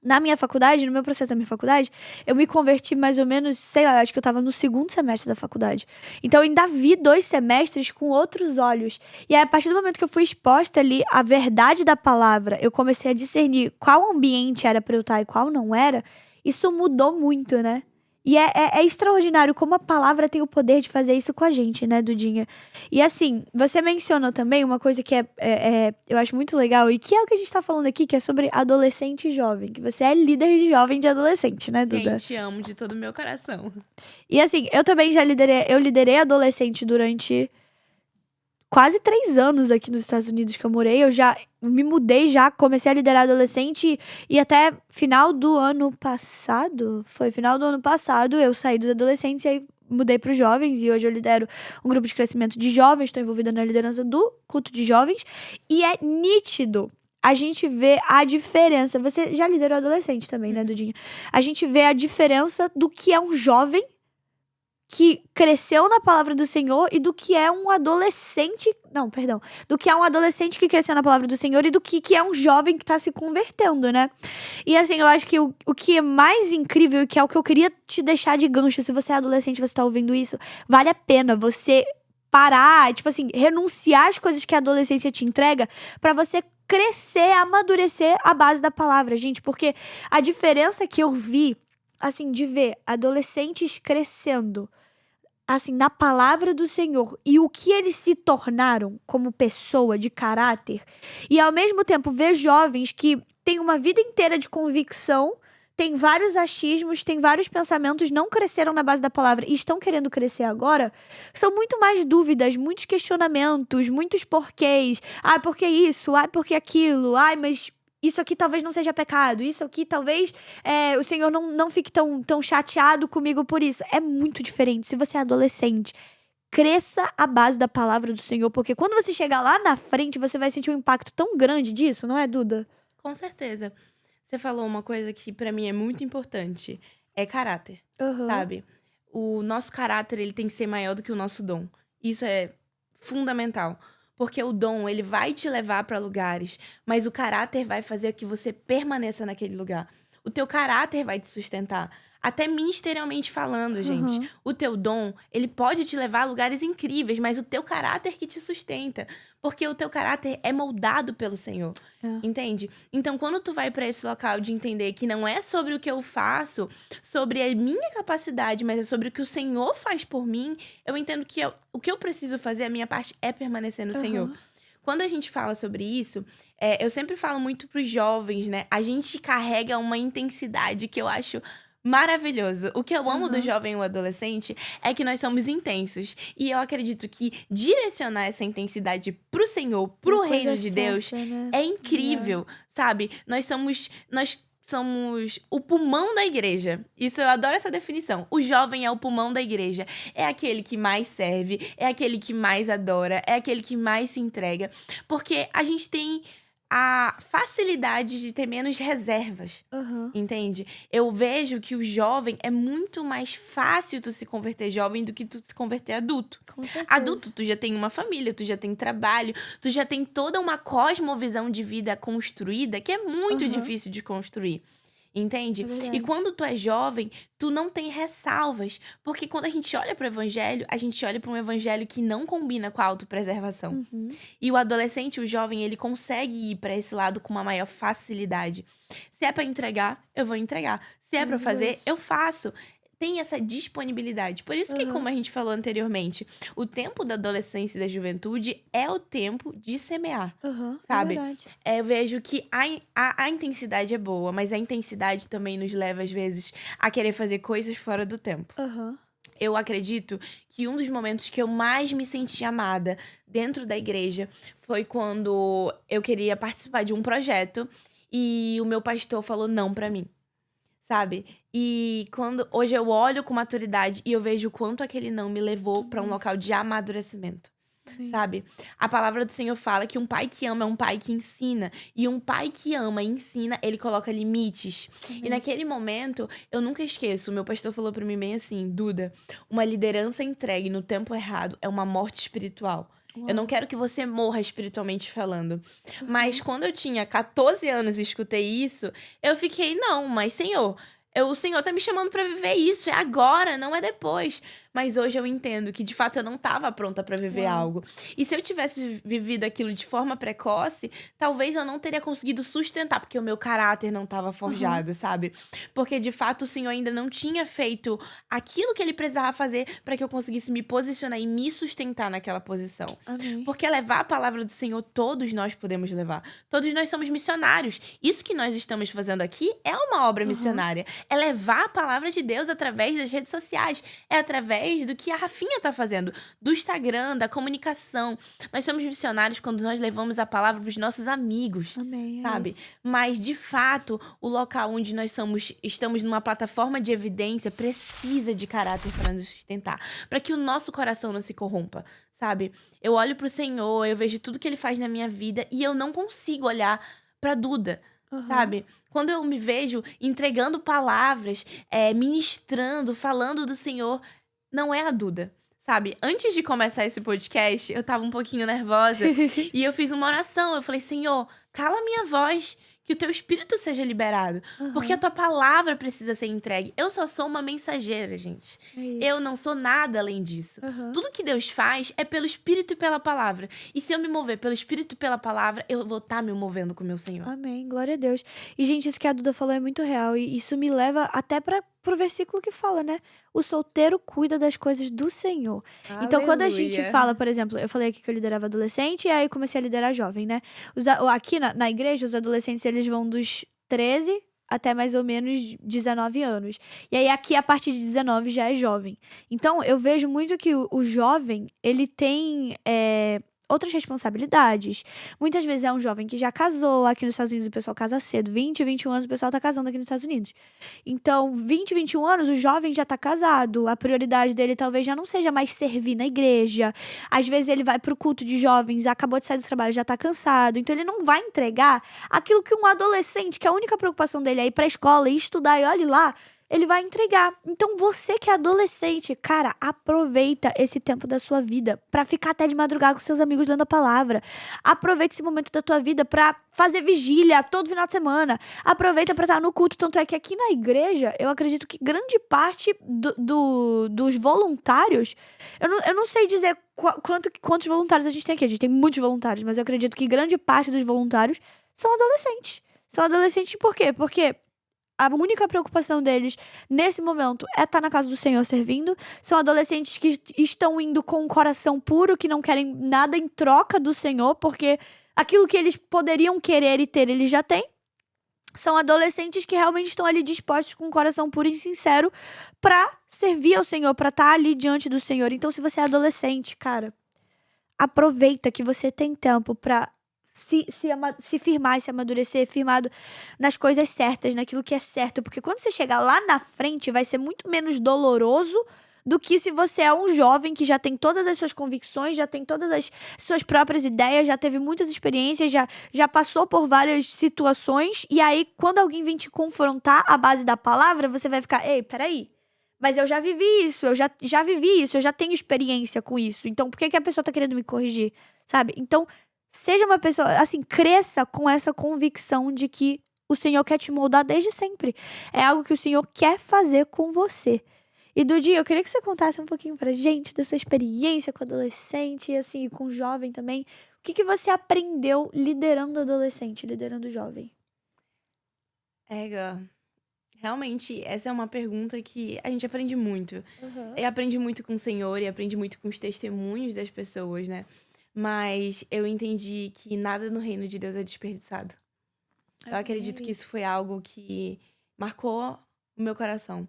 na minha faculdade, no meu processo da minha faculdade, eu me converti mais ou menos, sei lá, acho que eu tava no 2º semestre da faculdade. Então, eu ainda vi 2 semestres com outros olhos. E aí, a partir do momento que eu fui exposta ali à verdade da palavra, eu comecei a discernir qual ambiente era pra eu estar e qual não era, isso mudou muito, né? E é extraordinário como a palavra tem o poder de fazer isso com a gente, né, Dudinha? E assim, você mencionou também uma coisa que eu acho muito legal, e que é o que a gente tá falando aqui, que é sobre adolescente e jovem. Que você é líder de jovem de adolescente, né, Duda? Gente, amo de todo o meu coração. E assim, eu também eu liderei adolescente durante quase 3 anos aqui nos Estados Unidos que eu morei. Eu já me mudei, já comecei a liderar adolescente e até final do ano passado, eu saí dos adolescentes e aí mudei para os jovens e hoje eu lidero um grupo de crescimento de jovens, estou envolvida na liderança do culto de jovens e é nítido. A gente vê a diferença. Você já liderou adolescente também, né, Dudinha? A gente vê a diferença do que é um jovem que cresceu na palavra do Senhor e do que é um adolescente... Não, perdão. Do que é um adolescente que cresceu na palavra do Senhor e do que é um jovem que tá se convertendo, né? E assim, eu acho que o que é mais incrível e que é o que eu queria te deixar de gancho, se você é adolescente e você tá ouvindo isso, vale a pena você parar, tipo assim, renunciar às coisas que a adolescência te entrega pra você crescer, amadurecer a base da palavra, gente. Porque a diferença que eu vi, assim, de ver adolescentes crescendo assim, na palavra do Senhor e o que eles se tornaram como pessoa de caráter, e ao mesmo tempo ver jovens que têm uma vida inteira de convicção, têm vários achismos, têm vários pensamentos, não cresceram na base da palavra e estão querendo crescer agora, são muito mais dúvidas, muitos questionamentos, muitos porquês. Por que isso? Por que aquilo? Mas isso aqui talvez não seja pecado, isso aqui talvez o Senhor não fique tão chateado comigo por isso. É muito diferente. Se você é adolescente, cresça a base da palavra do Senhor, porque quando você chegar lá na frente, você vai sentir um impacto tão grande disso, não é, Duda? Com certeza. Você falou uma coisa que pra mim é muito importante, é caráter, sabe? O nosso caráter, ele tem que ser maior do que o nosso dom. Isso é fundamental. Porque o dom, ele vai te levar para lugares, mas o caráter vai fazer que você permaneça naquele lugar. O teu caráter vai te sustentar. Até ministerialmente falando, gente. O teu dom, ele pode te levar a lugares incríveis, mas o teu caráter que te sustenta. Porque o teu caráter é moldado pelo Senhor. Entende? Então, quando tu vai pra esse local de entender que não é sobre o que eu faço, sobre a minha capacidade, mas é sobre o que o Senhor faz por mim, eu entendo que o que eu preciso fazer, a minha parte, é permanecer no Senhor. Quando a gente fala sobre isso, eu sempre falo muito pros jovens, né? A gente carrega uma intensidade que eu acho maravilhoso. O que eu amo do jovem e o adolescente é que nós somos intensos. E eu acredito que direcionar essa intensidade pro Senhor, pro Uma reino coisa de Deus, certa, né? é incrível, sabe? Nós somos o pulmão da igreja. Isso, eu adoro essa definição. O jovem é o pulmão da igreja. É aquele que mais serve, é aquele que mais adora, é aquele que mais se entrega. Porque a gente tem a facilidade de ter menos reservas. Aham. Entende? Eu vejo que o jovem é muito mais fácil tu se converter jovem do que tu se converter adulto. Com certeza. Adulto, tu já tem uma família, tu já tem trabalho, tu já tem toda uma cosmovisão de vida construída que é muito difícil de construir. Entende? É verdade. E quando tu é jovem, tu não tem ressalvas. Porque quando a gente olha pro evangelho, a gente olha para um evangelho que não combina com a autopreservação. E o adolescente, o jovem, ele consegue ir pra esse lado com uma maior facilidade. Se é pra entregar, eu vou entregar. Se é pra fazer, eu faço. Tem essa disponibilidade. Por isso que, como a gente falou anteriormente, o tempo da adolescência e da juventude é o tempo de semear. Sabe? É verdade. Eu vejo que a intensidade é boa, mas a intensidade também nos leva, às vezes, a querer fazer coisas fora do tempo. Eu acredito que um dos momentos que eu mais me senti amada dentro da igreja foi quando eu queria participar de um projeto e o meu pastor falou não pra mim, sabe? E hoje eu olho com maturidade e eu vejo o quanto aquele não me levou pra um local de amadurecimento. Sabe? A palavra do Senhor fala que um pai que ama é um pai que ensina. E um pai que ama e ensina, ele coloca limites. E naquele momento, eu nunca esqueço, o meu pastor falou pra mim bem assim: Duda, uma liderança entregue no tempo errado é uma morte espiritual. Eu não quero que você morra espiritualmente falando. Mas quando eu tinha 14 anos e escutei isso, eu fiquei, não, mas Senhor, o Senhor tá me chamando pra viver isso. É agora, não é depois. Mas hoje eu entendo que, de fato, eu não tava pronta pra viver algo. E se eu tivesse vivido aquilo de forma precoce, talvez eu não teria conseguido sustentar, porque o meu caráter não tava forjado, sabe? Porque, de fato, o Senhor ainda não tinha feito aquilo que ele precisava fazer pra que eu conseguisse me posicionar e me sustentar naquela posição. Amém. Porque levar a palavra do Senhor, todos nós podemos levar. Todos nós somos missionários. Isso que nós estamos fazendo aqui é uma obra missionária. É levar a palavra de Deus através das redes sociais. É através do que a Rafinha tá fazendo. Do Instagram, da comunicação. Nós somos missionários quando nós levamos a palavra pros nossos amigos. Amém. Sabe? Mas, de fato, o local onde nós estamos numa plataforma de evidência precisa de caráter para nos sustentar. Para que o nosso coração não se corrompa. Sabe? Eu olho pro Senhor, eu vejo tudo que ele faz na minha vida e eu não consigo olhar pra Duda. Sabe? Quando eu me vejo entregando palavras, ministrando, falando do Senhor, não é a Duda. Sabe? Antes de começar esse podcast, eu tava um pouquinho nervosa e eu fiz uma oração. Eu falei, Senhor, cala a minha voz, que o teu espírito seja liberado. Porque a tua palavra precisa ser entregue. Eu só sou uma mensageira, gente. Eu não sou nada além disso. Tudo que Deus faz é pelo espírito e pela palavra. E se eu me mover pelo espírito e pela palavra, eu vou estar me movendo com o meu Senhor. Amém, glória a Deus. E, gente, isso que a Duda falou é muito real. E isso me leva até pro versículo que fala, né? O solteiro cuida das coisas do Senhor. Então, quando a gente fala, por exemplo, eu falei aqui que eu liderava adolescente e aí comecei a liderar jovem, né? Aqui na igreja, os adolescentes, eles vão dos 13 até mais ou menos 19 anos. E aí aqui, a partir de 19, já é jovem. Então, eu vejo muito que o jovem, ele tem outras responsabilidades. Muitas vezes é um jovem que já casou. Aqui nos Estados Unidos o pessoal casa cedo. 20, 21 anos o pessoal tá casando aqui nos Estados Unidos. Então, 20, 21 anos o jovem já tá casado. A prioridade dele talvez já não seja mais servir na igreja. Às vezes ele vai pro culto de jovens, acabou de sair do trabalho, já tá cansado. Então ele não vai entregar aquilo que um adolescente, que a única preocupação dele é ir pra escola e estudar e olhe lá, ele vai entregar. Então você que é adolescente, cara, aproveita esse tempo da sua vida pra ficar até de madrugada com seus amigos lendo a palavra. Aproveita esse momento da tua vida pra fazer vigília todo final de semana. Aproveita pra estar no culto. Tanto é que aqui na igreja, eu acredito que grande parte dos voluntários, eu não sei dizer quantos voluntários a gente tem aqui. A gente tem muitos voluntários, mas eu acredito que grande parte dos voluntários são adolescentes. São adolescentes por quê? Porque a única preocupação deles, nesse momento, é estar na casa do Senhor servindo. São adolescentes que estão indo com um coração puro, que não querem nada em troca do Senhor, porque aquilo que eles poderiam querer e ter, eles já têm. São adolescentes que realmente estão ali dispostos com um coração puro e sincero pra servir ao Senhor, pra estar ali diante do Senhor. Então, se você é adolescente, cara, aproveita que você tem tempo pra se firmar e se amadurecer, firmado nas coisas certas, naquilo que é certo. Porque quando você chegar lá na frente, vai ser muito menos doloroso do que se você é um jovem que já tem todas as suas convicções, já tem todas as suas próprias ideias, já teve muitas experiências, já passou por várias situações. E aí, quando alguém vem te confrontar à base da palavra, você vai ficar, ei, peraí. Mas eu já vivi isso, eu já vivi isso, eu já tenho experiência com isso. Então, por que que a pessoa tá querendo me corrigir? Sabe? Então, seja uma pessoa, assim, cresça com essa convicção de que o Senhor quer te moldar desde sempre. É algo que o Senhor quer fazer com você. E Dudy, eu queria que você contasse um pouquinho pra gente dessa experiência com adolescente e assim, com jovem também. O que que você aprendeu liderando adolescente, liderando jovem? Ega, realmente, essa é uma pergunta que a gente aprende muito. Aham. E aprende muito com o Senhor e aprende muito com os testemunhos das pessoas, né? Mas eu entendi que nada no reino de Deus é desperdiçado. Eu acredito que Amém. isso foi algo que marcou o meu coração.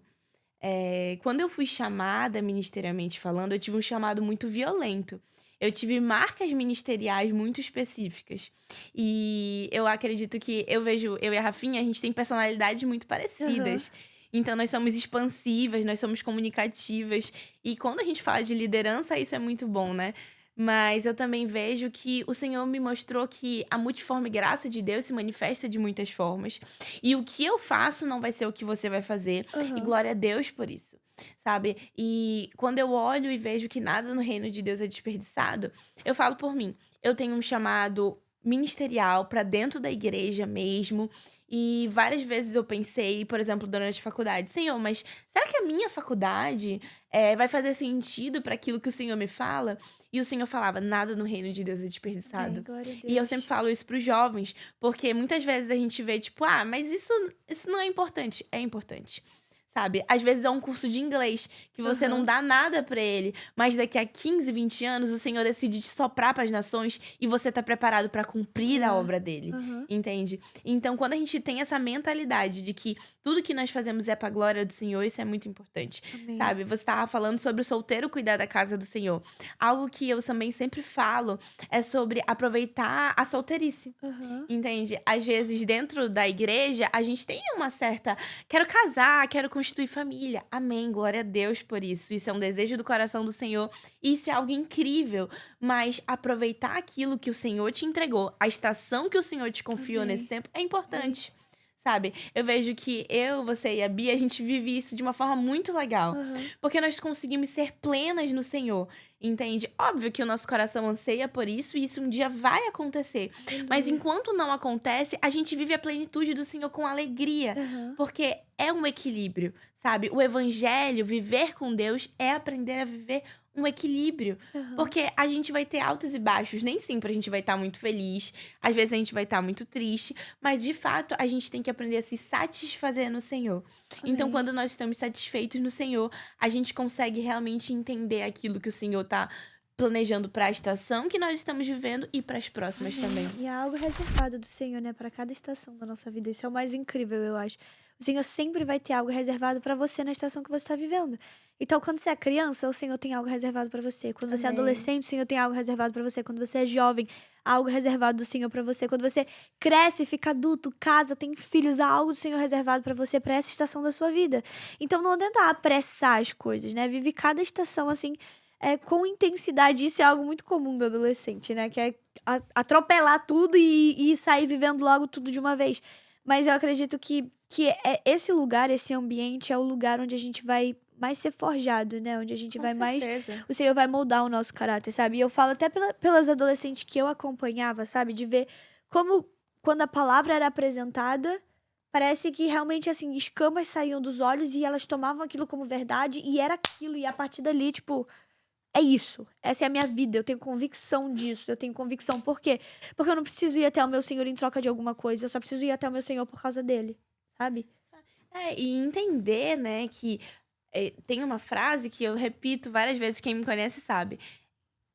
Quando eu fui chamada ministerialmente falando, eu tive um chamado muito violento. Eu tive marcas ministeriais muito específicas. E eu acredito que eu vejo, eu e a Rafinha, a gente tem personalidades muito Aham. parecidas. Então, nós somos expansivas, nós somos comunicativas. E quando a gente fala de liderança, isso é muito bom, né? Mas eu também vejo que o Senhor me mostrou que a multiforme graça de Deus se manifesta de muitas formas. E o que eu faço não vai ser o que você vai fazer. E Aham. glória a Deus por isso, sabe? E quando eu olho e vejo que nada no reino de Deus é desperdiçado, eu falo por mim. Eu tenho um chamado ministerial para dentro da igreja mesmo. E várias vezes eu pensei, por exemplo, durante a faculdade, Senhor, mas será que a minha faculdade vai fazer sentido para aquilo que o Senhor me fala? E o Senhor falava, nada no reino de Deus é Amém. desperdiçado. Glória a E eu sempre Deus. falo isso pros jovens, porque muitas vezes a gente vê, tipo, mas isso não é importante. É importante. Sabe? Às vezes é um curso de inglês que você não Aham. dá nada pra ele, mas daqui a 15, 20 anos o Senhor decide te soprar pras nações e você tá preparado pra cumprir a É. obra dele, Aham. entende? Então, quando a gente tem essa mentalidade de que tudo que nós fazemos é pra glória do Senhor, isso é muito importante, Amém. sabe? Você tava falando sobre o solteiro cuidar da casa do Senhor. Algo que eu também sempre falo é sobre aproveitar a solteirice. Aham. Entende? Às vezes, dentro da igreja, a gente tem uma certa. Quero casar, quero constituir família. Amém. Glória a Deus por isso. Isso é um desejo do coração do Senhor. Isso é algo incrível. Mas aproveitar aquilo que o Senhor te entregou, a estação que o Senhor te confiou nesse Amém. tempo, é É importante. isso. Sabe? Eu vejo que eu, você e a Bia, a gente vive isso de uma forma muito legal. Aham. Porque nós conseguimos ser plenas no Senhor. Entende? Óbvio que o nosso coração anseia por isso e isso um dia vai acontecer. Mas Aleluia. enquanto não acontece, a gente vive a plenitude do Senhor com alegria, Aham. porque é um equilíbrio, sabe? O evangelho, viver com Deus, é aprender a viver um equilíbrio. Aham. Porque a gente vai ter altos e baixos, nem sempre a gente vai estar muito feliz, às vezes a gente vai estar muito triste, mas de fato a gente tem que aprender a se satisfazer no Senhor. Então, Amém. quando nós estamos satisfeitos no Senhor, a gente consegue realmente entender aquilo que o Senhor está planejando para a estação que nós estamos vivendo e para as próximas também. Amém. E é algo reservado do Senhor, né, para cada estação da nossa vida. Isso é o mais incrível, eu acho. O Senhor sempre vai ter algo reservado para você na estação que você está vivendo. Então, quando você é criança, o Senhor tem algo reservado para você. Quando você é Amém. adolescente, o Senhor tem algo reservado para você. Quando você é jovem, há algo reservado do Senhor para você. Quando você cresce, fica adulto, casa, tem filhos, há algo do Senhor reservado para você, para essa estação da sua vida. Então, não adianta apressar as coisas, né? Vive cada estação assim com intensidade. Isso é algo muito comum do adolescente, né? Que é atropelar tudo e sair vivendo logo tudo de uma vez. Mas eu acredito que esse lugar, esse ambiente, é o lugar onde a gente vai mais ser forjado, né? Onde a gente Com vai mais. certeza. O Senhor vai moldar o nosso caráter, sabe? E eu falo até pelas adolescentes que eu acompanhava, sabe? De ver como, quando a palavra era apresentada, parece que realmente, assim, escamas saíam dos olhos e elas tomavam aquilo como verdade e era aquilo. E a partir dali, tipo, é isso. Essa é a minha vida. Eu tenho convicção disso. Eu tenho convicção. Por quê? Porque eu não preciso ir até o meu Senhor em troca de alguma coisa. Eu só preciso ir até o meu Senhor por causa dele. Sabe? E entender, né, que tem uma frase que eu repito várias vezes, quem me conhece sabe.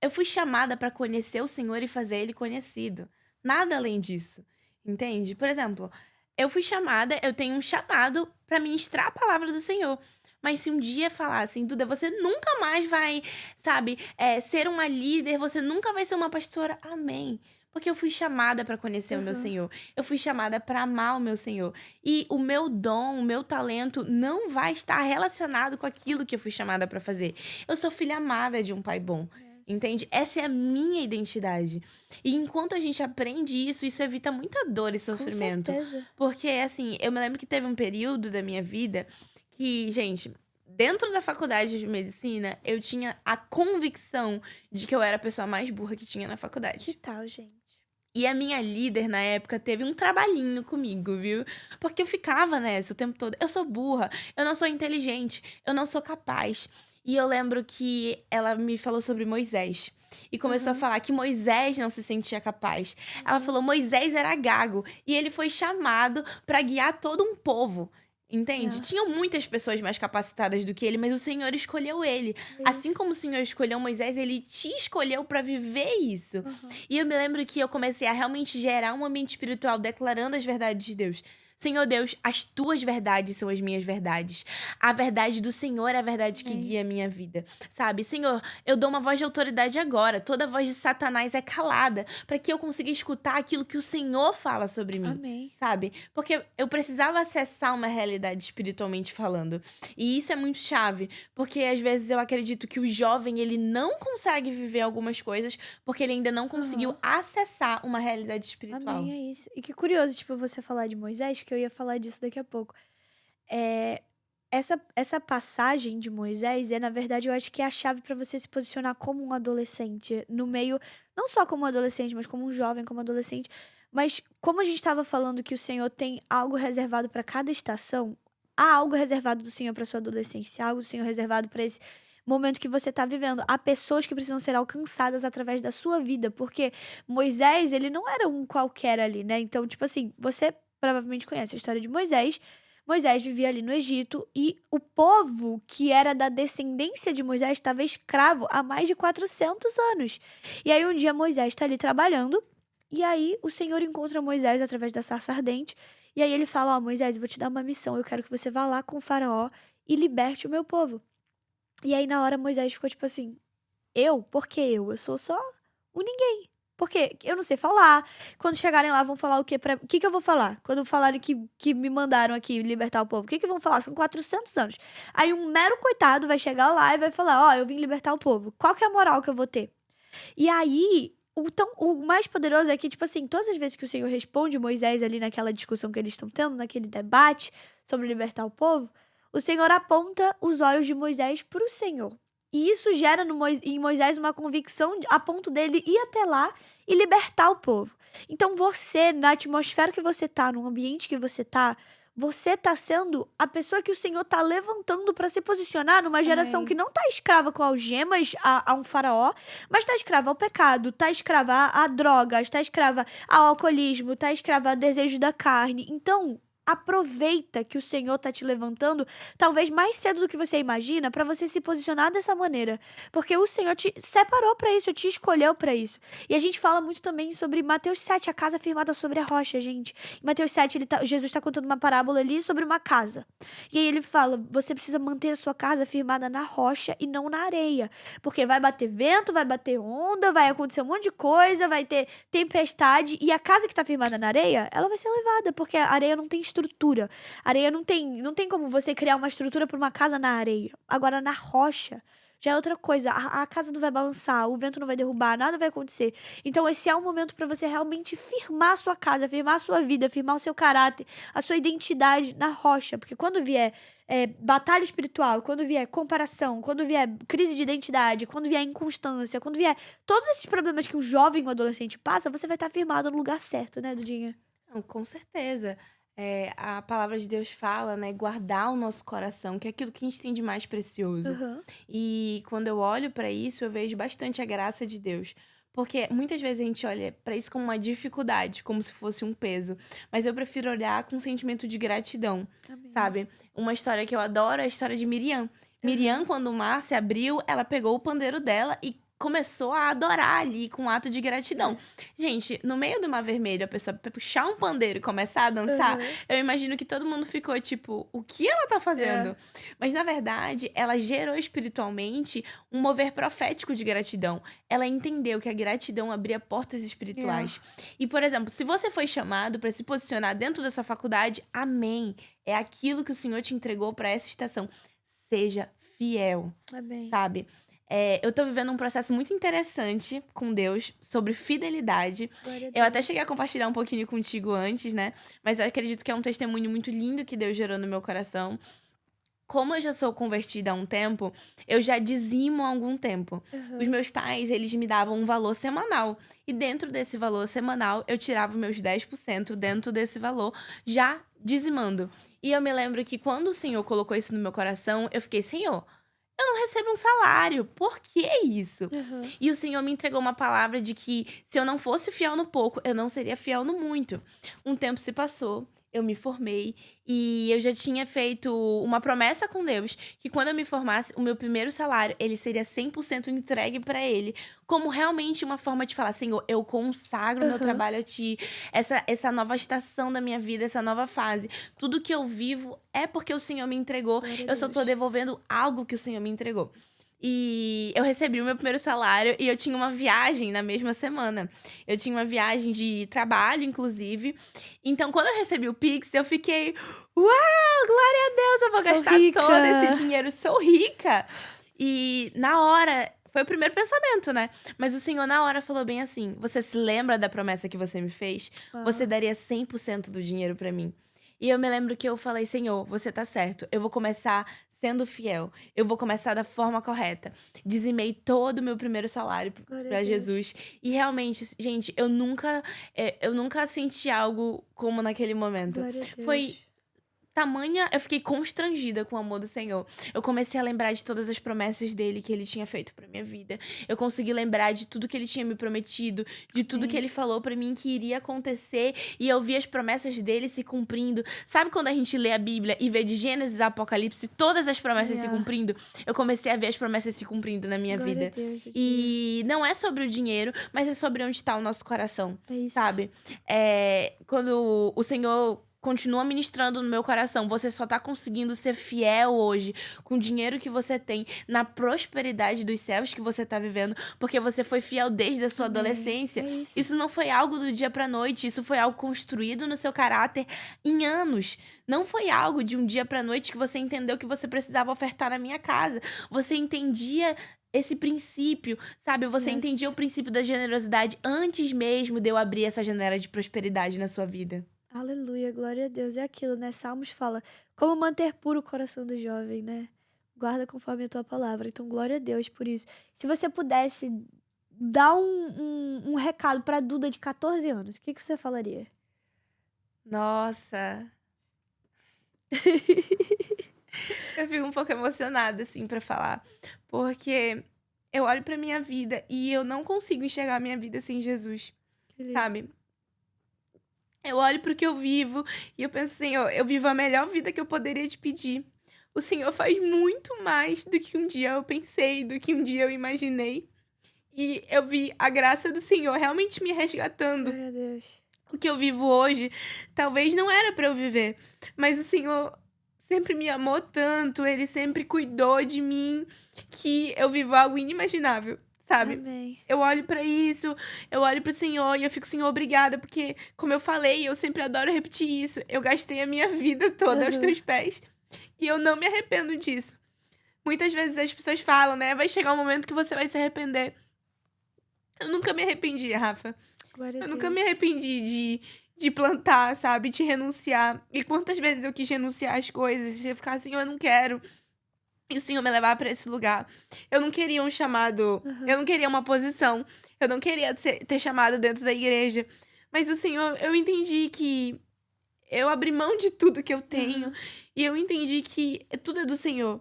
Eu fui chamada para conhecer o Senhor e fazer ele conhecido. Nada além disso. Entende? Por exemplo, eu fui chamada, eu tenho um chamado pra ministrar a palavra do Senhor. Mas se um dia falar assim, Duda, você nunca mais vai, sabe, ser uma líder, você nunca vai ser uma pastora. Amém. Porque eu fui chamada pra conhecer o meu Aham. Senhor. Eu fui chamada pra amar o meu Senhor. E o meu dom, o meu talento não vai estar relacionado com aquilo que eu fui chamada pra fazer. Eu sou filha amada de um pai bom. Yes. Entende? Essa é a minha identidade. E enquanto a gente aprende isso, isso evita muita dor e Com sofrimento. certeza. Porque, assim, eu me lembro que teve um período da minha vida que, gente, dentro da faculdade de medicina, eu tinha a convicção de que eu era a pessoa mais burra que tinha na Que faculdade. tal, gente? E a minha líder, na época, teve um trabalhinho comigo, viu? Porque eu ficava nessa o tempo todo. Eu sou burra, eu não sou inteligente, eu não sou capaz. E eu lembro que ela me falou sobre Moisés. E começou a Aham. falar que Moisés não se sentia capaz. Ela falou, Moisés era gago. E ele foi chamado para guiar todo um povo. Entende? É. Tinham muitas pessoas mais capacitadas do que ele, mas o Senhor escolheu ele. Assim Isso. como o Senhor escolheu Moisés, ele te escolheu para viver isso. Aham. E eu me lembro que eu comecei a realmente gerar um ambiente espiritual declarando as verdades de Deus. Senhor Deus, as tuas verdades são as minhas verdades. A verdade do Senhor é a verdade que Amém. guia a minha vida. Sabe? Senhor, eu dou uma voz de autoridade agora. Toda voz de Satanás é calada para que eu consiga escutar aquilo que o Senhor fala sobre mim. Amém. Sabe? Porque eu precisava acessar uma realidade espiritualmente falando. E isso é muito chave, porque às vezes eu acredito que o jovem, ele não consegue viver algumas coisas porque ele ainda não conseguiu Aham. acessar uma realidade espiritual. Amém, é isso. E que curioso, tipo, você falar de Moisés, que eu ia falar disso daqui a pouco. É, essa passagem de Moisés na verdade, eu acho que é a chave para você se posicionar como um adolescente no meio, não só como um adolescente, mas como um jovem, como adolescente. Mas como a gente estava falando que o Senhor tem algo reservado para cada estação, há algo reservado do Senhor para sua adolescência, há algo do Senhor reservado para esse momento que você está vivendo. Há pessoas que precisam ser alcançadas através da sua vida, porque Moisés, ele não era um qualquer ali, né? Então, tipo assim, você provavelmente conhece a história de Moisés. Moisés vivia ali no Egito e o povo que era da descendência de Moisés estava escravo há mais de 400 anos. E aí um dia Moisés está ali trabalhando e aí o Senhor encontra Moisés através da sarça ardente e aí ele fala, ó, Moisés, eu vou te dar uma missão, eu quero que você vá lá com o faraó e liberte o meu povo. E aí na hora Moisés ficou tipo assim, eu? Por que eu? Eu sou só um ninguém. Porque eu não sei falar. Quando chegarem lá, vão falar o quê? O que eu vou falar? Quando falarem que me mandaram aqui libertar o povo, o que vão falar? São 400 anos. Aí um mero coitado vai chegar lá e vai falar, ó, eu vim libertar o povo. Qual que é a moral que eu vou ter? E aí, o mais poderoso é que, tipo assim, todas as vezes que o Senhor responde Moisés ali naquela discussão que eles estão tendo, naquele debate sobre libertar o povo, o Senhor aponta os olhos de Moisés para o Senhor. E isso gera em Moisés uma convicção a ponto dele ir até lá e libertar o povo. Então você, na atmosfera que você tá, no ambiente que você tá sendo a pessoa que o Senhor tá levantando para se posicionar numa geração Amém. que não tá escrava com algemas a um faraó, mas tá escrava ao pecado, tá escrava a drogas, tá escrava ao alcoolismo, tá escrava a desejo da carne. Então, aproveita que o Senhor tá te levantando, talvez mais cedo do que você imagina, para você se posicionar dessa maneira, porque o Senhor te separou para isso, te escolheu para isso. E a gente fala muito também sobre Mateus 7, a casa firmada sobre a rocha, gente. Em Mateus 7, Jesus está contando uma parábola ali sobre uma casa. E aí ele fala: você precisa manter a sua casa firmada na rocha e não na areia, porque vai bater vento, vai bater onda, vai acontecer um monte de coisa, vai ter tempestade, e a casa que tá firmada na areia, ela vai ser levada, porque a areia não tem estrutura. Areia não tem como você criar uma estrutura para uma casa na areia. Agora, na rocha, já é outra coisa. A casa não vai balançar, o vento não vai derrubar, nada vai acontecer. Então, esse é o momento para você realmente firmar a sua casa, firmar a sua vida, firmar o seu caráter, a sua identidade na rocha. Porque quando vier batalha espiritual, quando vier comparação, quando vier crise de identidade, quando vier inconstância, quando vier todos esses problemas que o jovem e o adolescente passa, você vai estar firmado no lugar certo, né, Dudinha? Não, com certeza. A palavra de Deus fala, né? Guardar o nosso coração, que é aquilo que a gente tem de mais precioso. Aham. E quando eu olho pra isso, eu vejo bastante a graça de Deus. Porque muitas vezes a gente olha pra isso como uma dificuldade, como se fosse um peso. Mas eu prefiro olhar com um sentimento de gratidão, Amém. sabe? Uma história que eu adoro é a história de Miriam. Miriam, quando o mar se abriu, ela pegou o pandeiro dela e começou a adorar ali com um ato de gratidão. Gente, no meio do Mar Vermelho, a pessoa puxar um pandeiro e começar a dançar, Aham. eu imagino que todo mundo ficou tipo, o que ela tá fazendo? Mas na verdade, ela gerou espiritualmente um mover profético de gratidão. Ela entendeu que a gratidão abria portas espirituais. E, por exemplo, se você foi chamado para se posicionar dentro da sua faculdade, amém. É aquilo que o Senhor te entregou para essa estação. Seja fiel, Amém. sabe? Eu tô vivendo um processo muito interessante com Deus sobre fidelidade. Glória a Eu até Deus. cheguei a compartilhar um pouquinho contigo antes, né? Mas eu acredito que é um testemunho muito lindo que Deus gerou no meu coração. Como eu já sou convertida há um tempo, eu já dizimo há algum tempo. Os Aham. meus pais, eles me davam um valor semanal. E dentro desse valor semanal, eu tirava meus 10% dentro desse valor, já dizimando. E eu me lembro que quando o Senhor colocou isso no meu coração, eu fiquei, Senhor, eu não recebo um salário, por que isso? Aham. E o Senhor me entregou uma palavra de que se eu não fosse fiel no pouco, eu não seria fiel no muito. Um tempo se passou, eu me formei e eu já tinha feito uma promessa com Deus que quando eu me formasse, o meu primeiro salário, ele seria 100% entregue para ele, como realmente uma forma de falar, Senhor, eu consagro meu Aham. trabalho a ti, essa nova estação da minha vida, essa nova fase. Tudo que eu vivo é porque o Senhor me entregou, Glória a eu só tô Deus. devolvendo algo que o Senhor me entregou. E eu recebi o meu primeiro salário e eu tinha uma viagem na mesma semana. Eu tinha uma viagem de trabalho, inclusive. Então, quando eu recebi o Pix, eu fiquei, uau, glória a Deus, eu vou Sou gastar rica. todo esse dinheiro, sou rica. E na hora, foi o primeiro pensamento, né? Mas o Senhor na hora falou bem assim: você se lembra da promessa que você me fez? Você Uau. daria 100% do dinheiro pra mim. E eu me lembro que eu falei, Senhor, você tá certo. Eu vou começar sendo fiel. Eu vou começar da forma correta. Dizimei todo o meu primeiro salário Glória a pra Deus. Jesus. E realmente, gente, eu nunca senti algo como naquele momento. Glória a Deus. Foi tamanha, eu fiquei constrangida com o amor do Senhor. Eu comecei a lembrar de todas as promessas dele que ele tinha feito pra minha vida. Eu consegui lembrar de tudo que ele tinha me prometido, de tudo que Amém. ele falou pra mim que iria acontecer, e eu vi as promessas dele se cumprindo. Sabe quando a gente lê a Bíblia e vê de Gênesis a Apocalipse todas as promessas se Yeah. cumprindo? Eu comecei a ver as promessas se cumprindo na minha Glória a vida. Deus, eu diria. E não é sobre o dinheiro, mas é sobre onde tá o nosso coração, É isso. sabe? Quando o Senhor continua ministrando no meu coração, você só tá conseguindo ser fiel hoje com o dinheiro que você tem, na prosperidade dos céus que você tá vivendo, porque você foi fiel desde a sua Amém. adolescência. É isso. Isso não foi algo do dia pra noite, isso foi algo construído no seu caráter em anos. Não foi algo de um dia pra noite que você entendeu que você precisava ofertar na minha casa. Você entendia esse princípio, sabe? Você Yes. entendia o princípio da generosidade antes mesmo de eu abrir essa janela de prosperidade na sua vida. Aleluia, glória a Deus. É aquilo, né? Salmos fala como manter puro o coração do jovem, né? Guarda conforme a tua palavra. Então, glória a Deus por isso. Se você pudesse dar um recado pra Duda de 14 anos, o que você falaria? Nossa, eu fico um pouco emocionada, assim, pra falar. Porque eu olho pra minha vida e eu não consigo enxergar a minha vida sem Jesus, Que lindo. sabe? Eu olho pro que eu vivo e eu penso, Senhor, eu vivo a melhor vida que eu poderia te pedir. O Senhor faz muito mais do que um dia eu pensei, do que um dia eu imaginei. E eu vi a graça do Senhor realmente me resgatando. Glória a Deus. O que eu vivo hoje, talvez não era pra eu viver, mas o Senhor sempre me amou tanto, ele sempre cuidou de mim, que eu vivo algo inimaginável, sabe? Amém. Eu olho pra isso, eu olho pro Senhor e eu fico, Senhor, obrigada, porque, como eu falei, eu sempre adoro repetir isso, eu gastei a minha vida toda aos Aham. teus pés, e eu não me arrependo disso. Muitas vezes as pessoas falam, né, vai chegar um momento que você vai se arrepender. Eu nunca me arrependi, Rafa. Glória a Eu Deus. nunca me arrependi de plantar, sabe? De renunciar. E quantas vezes eu quis renunciar às coisas e eu ficar assim, eu não quero. E o Senhor me levar pra esse lugar. Eu não queria um chamado, Aham. eu não queria uma posição. Eu não queria ter chamado dentro da igreja. Mas o Senhor, eu entendi que eu abri mão de tudo que eu tenho. Aham. E eu entendi que tudo é do Senhor.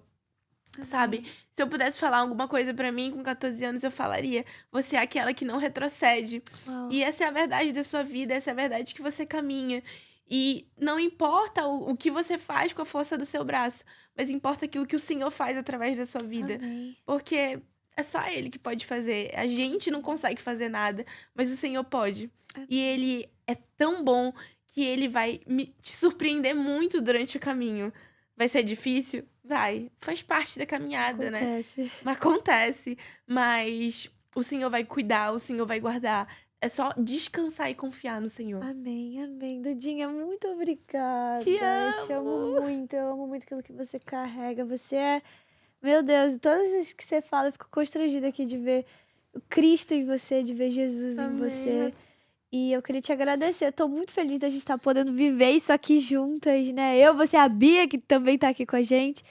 Sabe? Amém. Se eu pudesse falar alguma coisa pra mim com 14 anos, eu falaria: você é aquela que não retrocede. Uau. E essa é a verdade da sua vida, essa é a verdade que você caminha. E não importa o que você faz com a força do seu braço, mas importa aquilo que o Senhor faz através da sua vida. Amém. Porque é só Ele que pode fazer. A gente não consegue fazer nada, mas o Senhor pode. E Ele é tão bom que Ele vai te surpreender muito durante o caminho. Vai ser difícil? Vai. Faz parte da caminhada, né? Acontece. Mas o Senhor vai cuidar, o Senhor vai guardar. É só descansar e confiar no Senhor. Amém, amém. Dudinha, muito obrigada. Te amo. Eu te amo muito. Eu amo muito aquilo que você carrega. Você é... Meu Deus, todas as vezes que você fala, eu fico constrangida aqui de ver o Cristo em você, de ver Jesus em você. E eu queria te agradecer. Eu tô muito feliz da gente estar podendo viver isso aqui juntas, né? Eu, você, a Bia, que também tá aqui com a gente.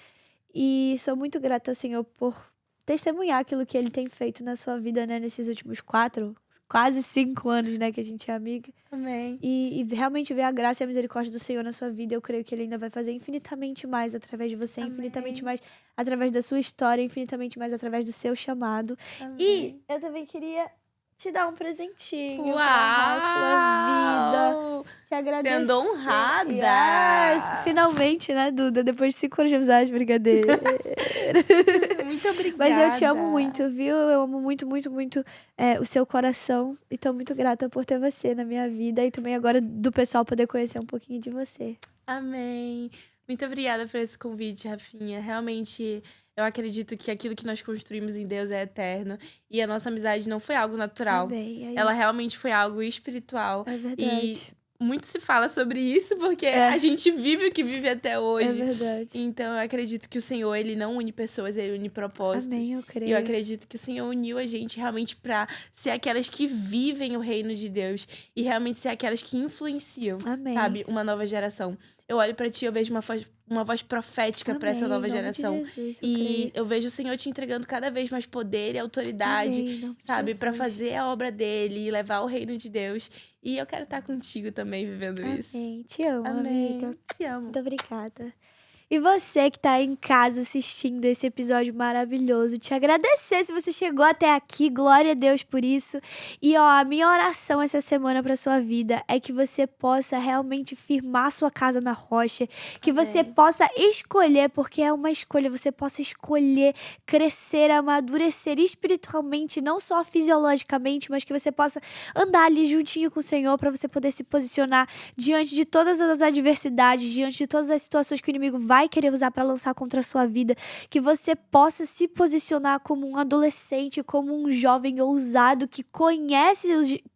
E sou muito grata ao Senhor por testemunhar aquilo que Ele tem feito na sua vida, né? Nesses últimos quase 5 anos, né? Que a gente é amiga. Amém. E realmente ver a graça e a misericórdia do Senhor na sua vida. Eu creio que Ele ainda vai fazer infinitamente mais através de você. Amém. Infinitamente mais através da sua história. Infinitamente mais através do seu chamado. Amém. E eu também queria te dar um presentinho. Uau! Pra honrar a sua vida. Te agradecer. Sendo honrada. Yes. Finalmente, né, Duda? Depois de 5 anos de amizade, brincadeira. Muito obrigada. Mas eu te amo muito, viu? Eu amo muito, muito, muito o seu coração. E tô muito grata por ter você na minha vida. E também agora do pessoal poder conhecer um pouquinho de você. Amém. Muito obrigada por esse convite, Rafinha. Realmente, eu acredito que aquilo que nós construímos em Deus é eterno. E a nossa amizade não foi algo natural. Amém, Ela realmente foi algo espiritual. É verdade. E muito se fala sobre isso, porque a gente vive o que vive até hoje. É verdade. Então, eu acredito que o Senhor, Ele não une pessoas, Ele une propósitos. Amém, eu creio. E eu acredito que o Senhor uniu a gente realmente pra ser aquelas que vivem o reino de Deus. E realmente ser aquelas que influenciam, Amém. sabe? Uma nova geração. Eu olho pra ti, eu vejo uma voz profética pra essa nova geração. Jesus, Eu vejo o Senhor te entregando cada vez mais poder e autoridade, sabe? Pra fazer a obra dele e levar o reino de Deus. E eu quero estar contigo também vivendo isso. Amém. Te amo, Amém. amiga. Te amo. Muito obrigada. E você que tá em casa assistindo esse episódio maravilhoso, te agradecer se você chegou até aqui, glória a Deus por isso. E ó, a minha oração essa semana pra sua vida é que você possa realmente firmar sua casa na rocha, que você possa escolher, porque é uma escolha, você possa escolher crescer, amadurecer espiritualmente, não só fisiologicamente, mas que você possa andar ali juntinho com o Senhor pra você poder se posicionar diante de todas as adversidades, diante de todas as situações que o inimigo vai querer usar para lançar contra a sua vida, que você possa se posicionar como um adolescente, como um jovem ousado que conhece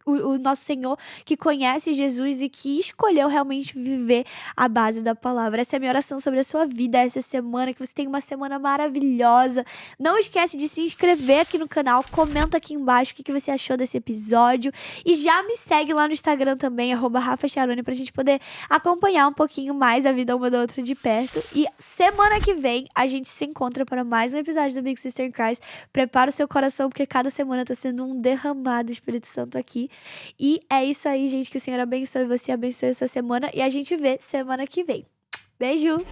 o nosso Senhor, que conhece Jesus e que escolheu realmente viver a base da palavra. Essa é a minha oração sobre a sua vida essa semana, que você tenha uma semana maravilhosa. Não esquece de se inscrever aqui no canal, comenta aqui embaixo o que você achou desse episódio e já me segue lá no Instagram também, @RafaCharone, pra gente poder acompanhar um pouquinho mais a vida uma da outra de perto. E semana que vem a gente se encontra para mais um episódio do Big Sister in Christ. Prepara o seu coração, porque cada semana tá sendo um derramado do Espírito Santo aqui. E é isso aí, gente. Que o Senhor abençoe você, abençoe essa semana. E a gente vê semana que vem. Beijo!